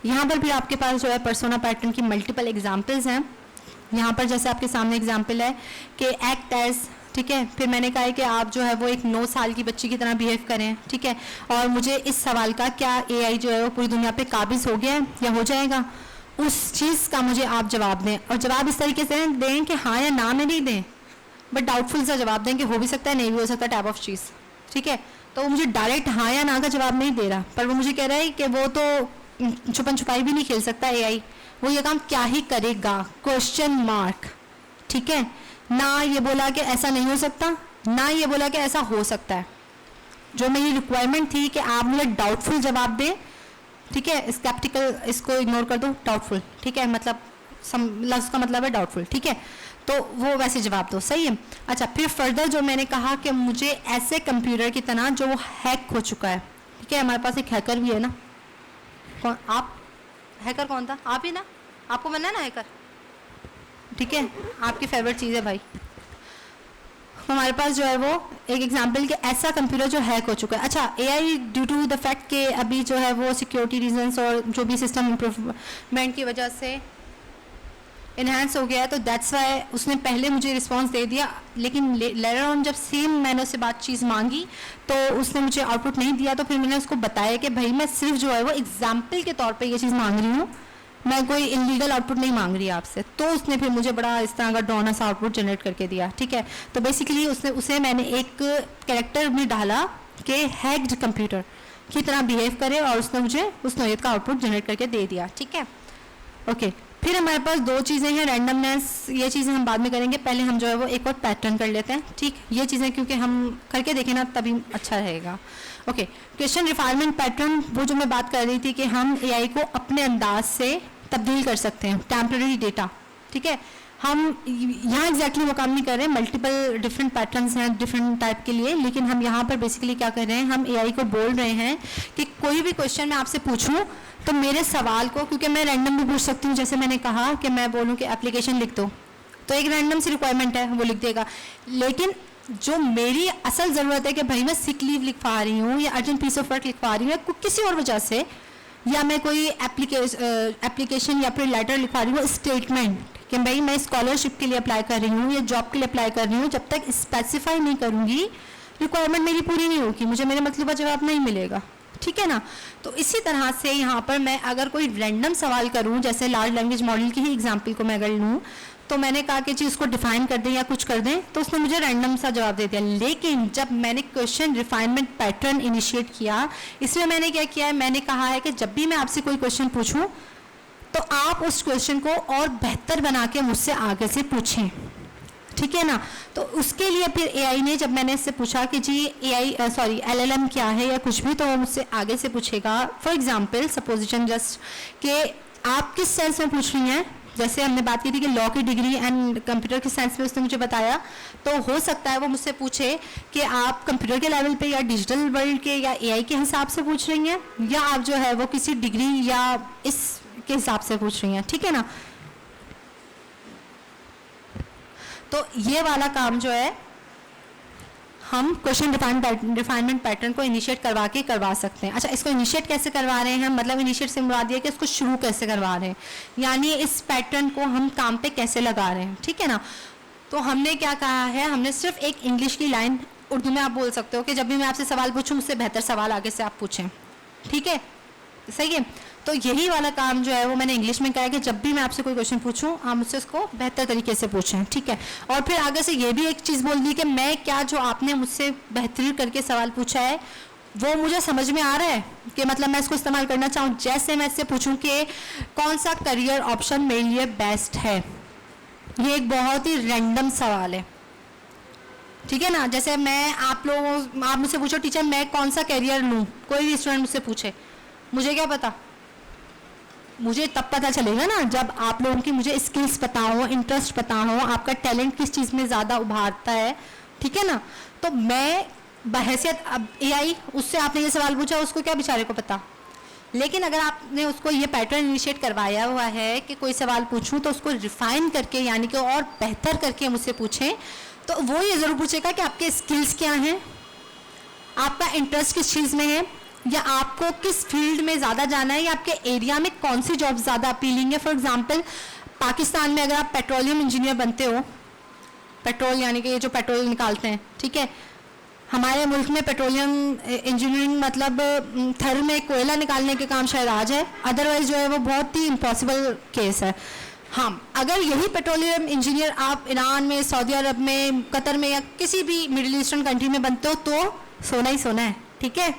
यहाँ पर फिर आपके पास जो है पर्सोना पैटर्न की मल्टीपल एग्जाम्पल्स हैं। यहाँ पर जैसे आपके सामने एग्जाम्पल है कि एक्ट एज, ठीक है, फिर मैंने कहा है कि आप जो है वो एक 9 साल की बच्ची की तरह बिहेव करें, ठीक है। और मुझे इस सवाल का क्या एआई जो है वो पूरी दुनिया पे काबिज हो गया है या हो जाएगा, उस चीज़ का मुझे आप जवाब दें, और जवाब इस तरीके से दें कि हाँ या ना में नहीं दें, बट डाउटफुल सा जवाब दें कि हो भी सकता है नहीं भी हो सकता, टाइप ऑफ चीज़, ठीक है। तो वो मुझे डायरेक्ट हाँ या ना का जवाब नहीं दे रहा, पर वो मुझे कह रहा है कि वो तो छुपन छुपाई भी नहीं खेल सकता एआई, वो ये काम क्या ही करेगा, क्वेश्चन मार्क, ठीक है। ना ये बोला कि ऐसा नहीं हो सकता, ना ये बोला कि ऐसा हो सकता है। जो मेरी रिक्वायरमेंट थी कि आप मुझे डाउटफुल जवाब दें, ठीक है, स्केप्टिकल इसको इग्नोर कर दो, डाउटफुल, ठीक है, मतलब लफ्ज़ का मतलब है डाउटफुल, ठीक है, तो वो वैसे जवाब दो, सही है। अच्छा, फिर फर्दर जो मैंने कहा कि मुझे ऐसे कंप्यूटर की तरह जो हैक हो चुका है, ठीक है, हमारे पास एक हैकर भी है ना, कौन आप, हैकर कौन था, आप ही ना, आपको बनना है ना हैकर, ठीक है, आपकी फेवरेट चीज़ है भाई। हमारे पास जो है वो एक एग्जांपल कि ऐसा कंप्यूटर जो हैक हो चुका है। अच्छा, AI due to the fact कि अभी जो है वो सिक्योरिटी रीजंस और जो भी सिस्टम इम्प्रूवमेंट की वजह से इन्हांस हो गया है, तो दैट्स वाई उसने पहले मुझे रिस्पांस दे दिया, लेकिन लेटर ऑन जब सेम मैंने उससे बात चीज़ मांगी तो उसने मुझे आउटपुट नहीं दिया। तो फिर मैंने उसको बताया कि भाई मैं सिर्फ जो है वो एग्जाम्पल के तौर पे ये चीज़ मांग रही हूँ, मैं कोई इलीगल आउटपुट नहीं मांग रही आपसे। तो उसने फिर मुझे बड़ा इस तरह का डोना सा आउटपुट जनरेट करके दिया, ठीक है। तो बेसिकली उसे मैंने एक कैरेक्टर में डाला कि हैक्ड कंप्यूटर की तरह बिहेव करे और उसने मुझे उस नोयत का आउटपुट जनरेट करके दे दिया, ठीक है, ओके। फिर हमारे पास दो चीज़ें हैं, रैंडमनेस, ये चीज़ें हम बाद में करेंगे, पहले हम जो है वो एक और पैटर्न कर लेते हैं, ठीक। ये चीज़ें क्योंकि हम करके देखें ना तभी अच्छा रहेगा। ओके, क्वेश्चन रिफाइनमेंट पैटर्न, वो जो मैं बात कर रही थी कि हम एआई को अपने अंदाज से तब्दील कर सकते हैं, टेम्पररी डेटा, ठीक है। हम यहाँ एग्जैक्टली वो काम नहीं कर रहे हैं, मल्टीपल डिफरेंट पैटर्न्स हैं डिफरेंट टाइप के लिए, लेकिन हम यहाँ पर बेसिकली क्या कर रहे हैं, हम एआई को बोल रहे हैं कि कोई भी क्वेश्चन मैं आपसे पूछूं तो मेरे सवाल को, क्योंकि मैं रैंडम भी पूछ सकती हूँ, जैसे मैंने कहा कि मैं बोलूँ कि एप्लीकेशन लिख दो, तो एक रैंडम सी रिक्वायरमेंट है, वो लिख देगा। लेकिन जो मेरी असल ज़रूरत है कि भाई मैं सिक लीव लिखवा रही हूँ या अर्जेंट पीस ऑफ वर्क लिखवा रही हूँ या किसी और वजह से, या मैं कोई एप्लीकेशन या फिर लेटर लिखवा रही हूँ, स्टेटमेंट कि भाई मैं स्कॉलरशिप के लिए अप्लाई कर रही हूँ या जॉब के लिए अप्लाई कर रही हूँ, जब तक स्पेसिफाई नहीं करूँगी रिक्वायरमेंट मेरी पूरी नहीं होगी, मुझे मेरे मतलूबा जवाब नहीं मिलेगा, ठीक है ना। तो इसी तरह से यहाँ पर मैं अगर कोई रैंडम सवाल करूँ, जैसे लार्ज लैंग्वेज मॉडल की ही एग्जाम्पल को मैं अगर लूँ, तो मैंने कहा कि जी उसको डिफाइन कर दें या कुछ कर दें, तो उसने मुझे रैंडम सा जवाब दे दिया। लेकिन जब मैंने क्वेश्चन रिफाइनमेंट पैटर्न इनिशिएट किया, इसमें मैंने क्या किया है, मैंने कहा है कि जब भी मैं आपसे कोई क्वेश्चन पूछूं तो आप उस क्वेश्चन को और बेहतर बना के मुझसे आगे से पूछें, ठीक है ना। तो उसके लिए फिर एआई ने, जब मैंने इससे पूछा कि जी एलएलएम क्या है या कुछ भी, तो वो मुझसे आगे से पूछेगा। फॉर एग्जांपल सपोजिशन जस्ट कि आप किस सेंस में पूछ रही हैं, जैसे हमने बात की थी कि लॉ की डिग्री एंड कंप्यूटर के साइंस में उसने मुझे बताया, तो हो सकता है वो मुझसे पूछे कि आप कंप्यूटर के लेवल पे या डिजिटल वर्ल्ड के या एआई के हिसाब से पूछ रही हैं, या आप जो है वो किसी डिग्री या इस के हिसाब से पूछ रही हैं, ठीक है ना। तो ये वाला काम जो है हम क्वेश्चन रिफाइनमेंट पैटर्न को इनिशिएट करवा सकते हैं। अच्छा, इसको इनिशिएट कैसे करवा रहे हैं, मतलब इनिशिएट से मुराद ये कि इसको शुरू कैसे करवा रहे हैं, यानी इस पैटर्न को हम काम पे कैसे लगा रहे हैं, ठीक है ना। तो हमने क्या कहा है, हमने सिर्फ एक इंग्लिश की लाइन, उर्दू में आप बोल सकते हो कि जब भी मैं आपसे सवाल पूछूं मुझसे बेहतर सवाल आगे से आप पूछें, ठीक है, सही है। तो यही वाला काम जो है वो मैंने इंग्लिश में कहा है कि जब भी मैं आपसे कोई क्वेश्चन पूछूं आप मुझसे उसको बेहतर तरीके से पूछें, ठीक है। और फिर आगे से ये भी एक चीज़ बोल दी कि मैं क्या जो आपने मुझसे बेहतरीन करके सवाल पूछा है वो मुझे समझ में आ रहा है, कि मतलब मैं इसको इस्तेमाल करना चाहूँ। जैसे मैं इससे पूछूं कि कौन सा करियर ऑप्शन मेरे लिए बेस्ट है, ये एक बहुत ही रैंडम सवाल है, ठीक है ना। जैसे आप मुझसे पूछो टीचर मैं कौन सा करियर लूँ, कोई भी स्टूडेंट मुझसे पूछे, मुझे क्या पता, मुझे तब पता चलेगा ना जब आप लोगों की मुझे स्किल्स पता हो, इंटरेस्ट पता हो, आपका टैलेंट किस चीज़ में ज़्यादा उभारता है, ठीक है ना। तो मैं बहैसियत अब एआई, उससे आपने ये सवाल पूछा, उसको क्या बेचारे को पता। लेकिन अगर आपने उसको ये पैटर्न इनिशिएट करवाया हुआ है कि कोई सवाल पूछूं तो उसको रिफाइन करके यानी कि और बेहतर करके मुझसे पूछें, तो वो ये ज़रूर पूछेगा कि आपके स्किल्स क्या हैं, आपका इंटरेस्ट किस चीज़ में है, या आपको किस फील्ड में ज़्यादा जाना है, या आपके एरिया में कौन सी जॉब ज़्यादा अपीलिंग है। फॉर एग्जांपल पाकिस्तान में अगर आप पेट्रोलियम इंजीनियर बनते हो, पेट्रोल यानी कि ये जो पेट्रोल निकालते हैं, ठीक है, हमारे मुल्क में पेट्रोलियम इंजीनियरिंग मतलब थर में कोयला निकालने के काम शायद आज है, अदरवाइज जो है वो बहुत ही इम्पॉसिबल केस है। हाँ, अगर यही पेट्रोलियम इंजीनियर आप ईरान में, सऊदी अरब में, कतर में या किसी भी मिडिल ईस्टर्न कंट्री में बनते हो तो सोना ही सोना है, ठीक है।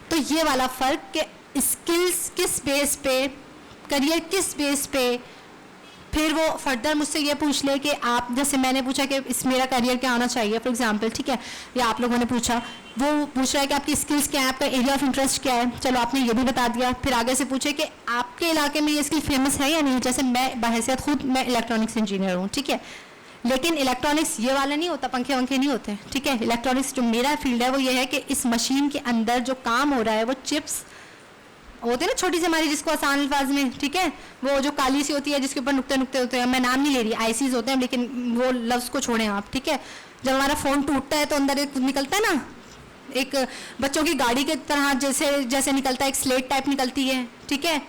तो ये वाला फ़र्क कि स्किल्स किस बेस पे, करियर किस बेस पे, फिर वो फर्दर मुझसे ये पूछ ले कि आप, जैसे मैंने पूछा कि इस मेरा करियर क्या होना चाहिए फॉर एग्जांपल, ठीक है, या आप लोगों ने पूछा, वो पूछ रहा है कि आपकी स्किल्स क्या है, आपका एरिया ऑफ इंटरेस्ट क्या है, चलो आपने ये भी बता दिया। फिर आगे से पूछे कि आपके इलाके में ये स्किल फेमस है या नहीं, जैसे मैं बहैसियत खुद मैं इलेक्ट्रॉनिक्स इंजीनियर हूँ, ठीक है, लेकिन इलेक्ट्रॉनिक्स ये वाला नहीं होता, पंखे वंखे नहीं होते, ठीक है। इलेक्ट्रॉनिक्स जो मेरा फील्ड है वो ये है कि इस मशीन के अंदर जो काम हो रहा है वो चिप्स होते हैं ना, छोटी सी हमारी, जिसको आसान अल्फाज में, ठीक है, वो जो काली सी होती है जिसके ऊपर नुक्ते नुक्ते होते हैं, मैं नाम नहीं ले रही, आईसीज होते हैं, लेकिन वो लफ्ज़ को छोड़ें आप, ठीक है। जब हमारा फ़ोन टूटता है तो अंदर एक निकलता है ना, एक बच्चों की गाड़ी के तरह जैसे निकलता है, एक स्लेट टाइप निकलती है, ठीक है,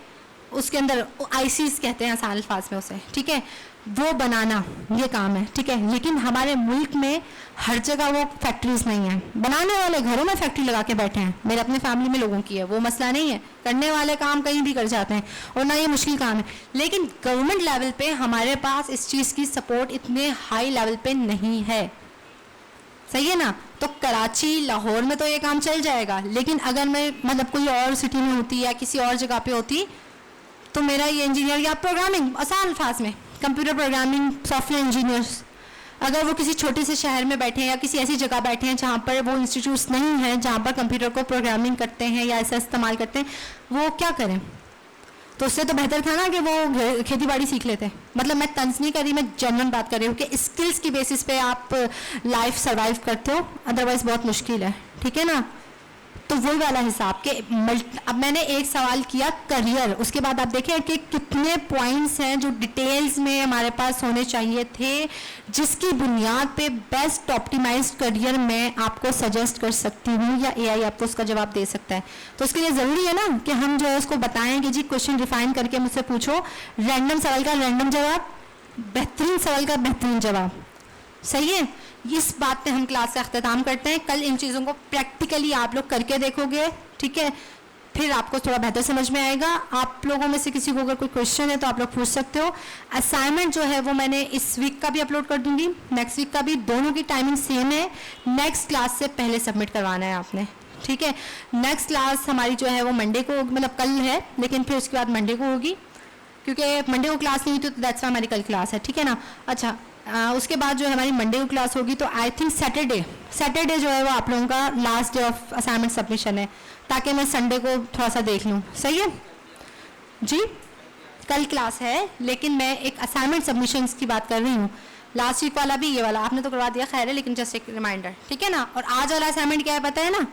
उसके अंदर आईसीज कहते हैं आसान अल्फाज में उसे, ठीक है, वो बनाना ये काम है, ठीक है। लेकिन हमारे मुल्क में हर जगह वो फैक्ट्रीज नहीं है, बनाने वाले घरों में फैक्ट्री लगा के बैठे हैं, मेरे अपने फैमिली में लोगों की है, वो मसला नहीं है, करने वाले काम कहीं भी कर जाते हैं और ना ये मुश्किल काम है। लेकिन गवर्नमेंट लेवल पे हमारे पास इस चीज़ की सपोर्ट इतने हाई लेवल पे नहीं है, सही है ना। तो कराची, लाहौर में तो ये काम चल जाएगा, लेकिन अगर मैं मतलब कोई और सिटी में होती या किसी और जगह पे होती तो मेरा ये इंजीनियर या प्रोग्रामिंग, आसान अल्फाज में कंप्यूटर प्रोग्रामिंग, सॉफ्टवेयर इंजीनियर्स, अगर वो किसी छोटे से शहर में बैठे हैं या किसी ऐसी जगह बैठे हैं जहाँ पर वो इंस्टीट्यूट्स नहीं हैं जहाँ पर कंप्यूटर को प्रोग्रामिंग करते हैं या ऐसा इस्तेमाल करते हैं, वो क्या करें? तो उससे तो बेहतर था ना कि वो खेती बाड़ी सीख लेते। मतलब मैं तंज नहीं कर रही, मैं जेन्युइन बात कर रही हूँ कि स्किल्स की बेसिस पे आप लाइफ सर्वाइव करते हो, अदरवाइज बहुत मुश्किल है, ठीक है ना? तो वही वाला हिसाब के अब मैंने एक सवाल किया करियर, उसके बाद आप देखें कि कितने पॉइंट्स हैं जो डिटेल्स में हमारे पास होने चाहिए थे, जिसकी बुनियाद पे बेस्ट ऑप्टिमाइज्ड करियर मैं आपको सजेस्ट कर सकती हूँ या एआई आपको उसका जवाब दे सकता है। तो उसके लिए ज़रूरी है ना कि हम जो है उसको बताएं कि जी क्वेश्चन रिफाइन करके मुझसे पूछो, रैंडम सवाल का रैंडम जवाब, बेहतरीन सवाल का बेहतरीन जवाब। सही है? इस बात पे हम क्लास का अख्ताम करते हैं। कल इन चीज़ों को प्रैक्टिकली आप लोग करके देखोगे, ठीक है? फिर आपको थोड़ा बेहतर समझ में आएगा। आप लोगों में से किसी को अगर कोई क्वेश्चन है तो आप लोग पूछ सकते हो। असाइनमेंट जो है वो मैंने इस वीक का भी अपलोड कर दूंगी, नेक्स्ट वीक का भी, दोनों की टाइमिंग सेम है। नेक्स्ट क्लास से पहले सबमिट करवाना है आपने, ठीक है? नेक्स्ट क्लास हमारी जो है वो मंडे को, मतलब कल है, लेकिन फिर उसके बाद मंडे को होगी, क्योंकि मंडे को क्लास नहीं हुई तो दैट्स वाई हमारी कल क्लास है, ठीक है ना? अच्छा, उसके बाद जो है हमारी मंडे को क्लास होगी, तो आई थिंक सैटरडे जो है वो आप लोगों का last day of assignment submission है, ताकि मैं संडे को थोड़ा सा देख लूँ। सही है जी? कल क्लास है, लेकिन मैं एक असाइनमेंट सबमिशंस की बात कर रही हूँ। लास्ट वीक वाला भी, ये वाला आपने तो करवा दिया, खैर है, लेकिन जस्ट एक रिमाइंडर, ठीक है ना? और आज वाला असाइनमेंट क्या है पता है ना?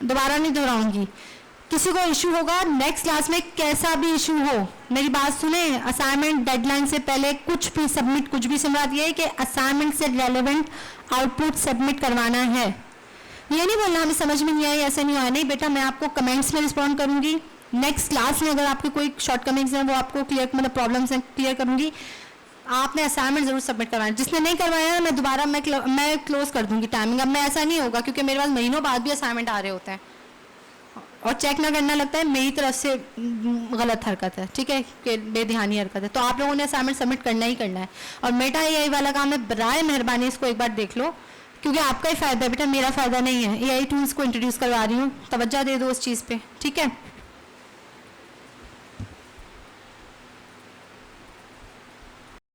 दोबारा नहीं दोहराऊंगी। किसी को इशू होगा नेक्स्ट क्लास में, कैसा भी इशू हो, मेरी बात सुने, असाइनमेंट डेडलाइन से पहले कुछ भी सबमिट, कुछ भी समझा दिया है कि असाइनमेंट से रेलेवेंट आउटपुट सबमिट करवाना है। ये नहीं बोलना हमें समझ में नहीं आया, ऐसा नहीं आया, नहीं बेटा, मैं आपको कमेंट्स में रिस्पॉन्ड करूंगी। नेक्स्ट क्लास में अगर आपके कोई शॉर्टकमिंग्स हैं वो आपको क्लियर, मतलब प्रॉब्लम्स हैं, क्लियर करूंगी। आपने असाइनमेंट जरूर सबमिट करवाना है। जिसने नहीं करवाया है मैं दोबारा मैं क्लोज कर दूंगी टाइमिंग। अब मैं ऐसा नहीं होगा, क्योंकि मेरे पास महीनों बाद भी असाइनमेंट आ रहे होते हैं और चेक ना करना लगता है मेरी तरफ से गलत हरकत है, ठीक है, कि बेध्यानी हरकत है। तो आप लोगों ने असाइनमेंट सबमिट करना ही करना है। और मेटा एआई वाला काम है, बराए मेहरबानी इसको एक बार देख लो, क्योंकि आपका ही फ़ायदा है बेटा, मेरा फ़ायदा नहीं है। एआई टूल्स को इंट्रोड्यूस करवा रही हूँ, तवज्जो दे दो उस चीज़ पे, ठीक है?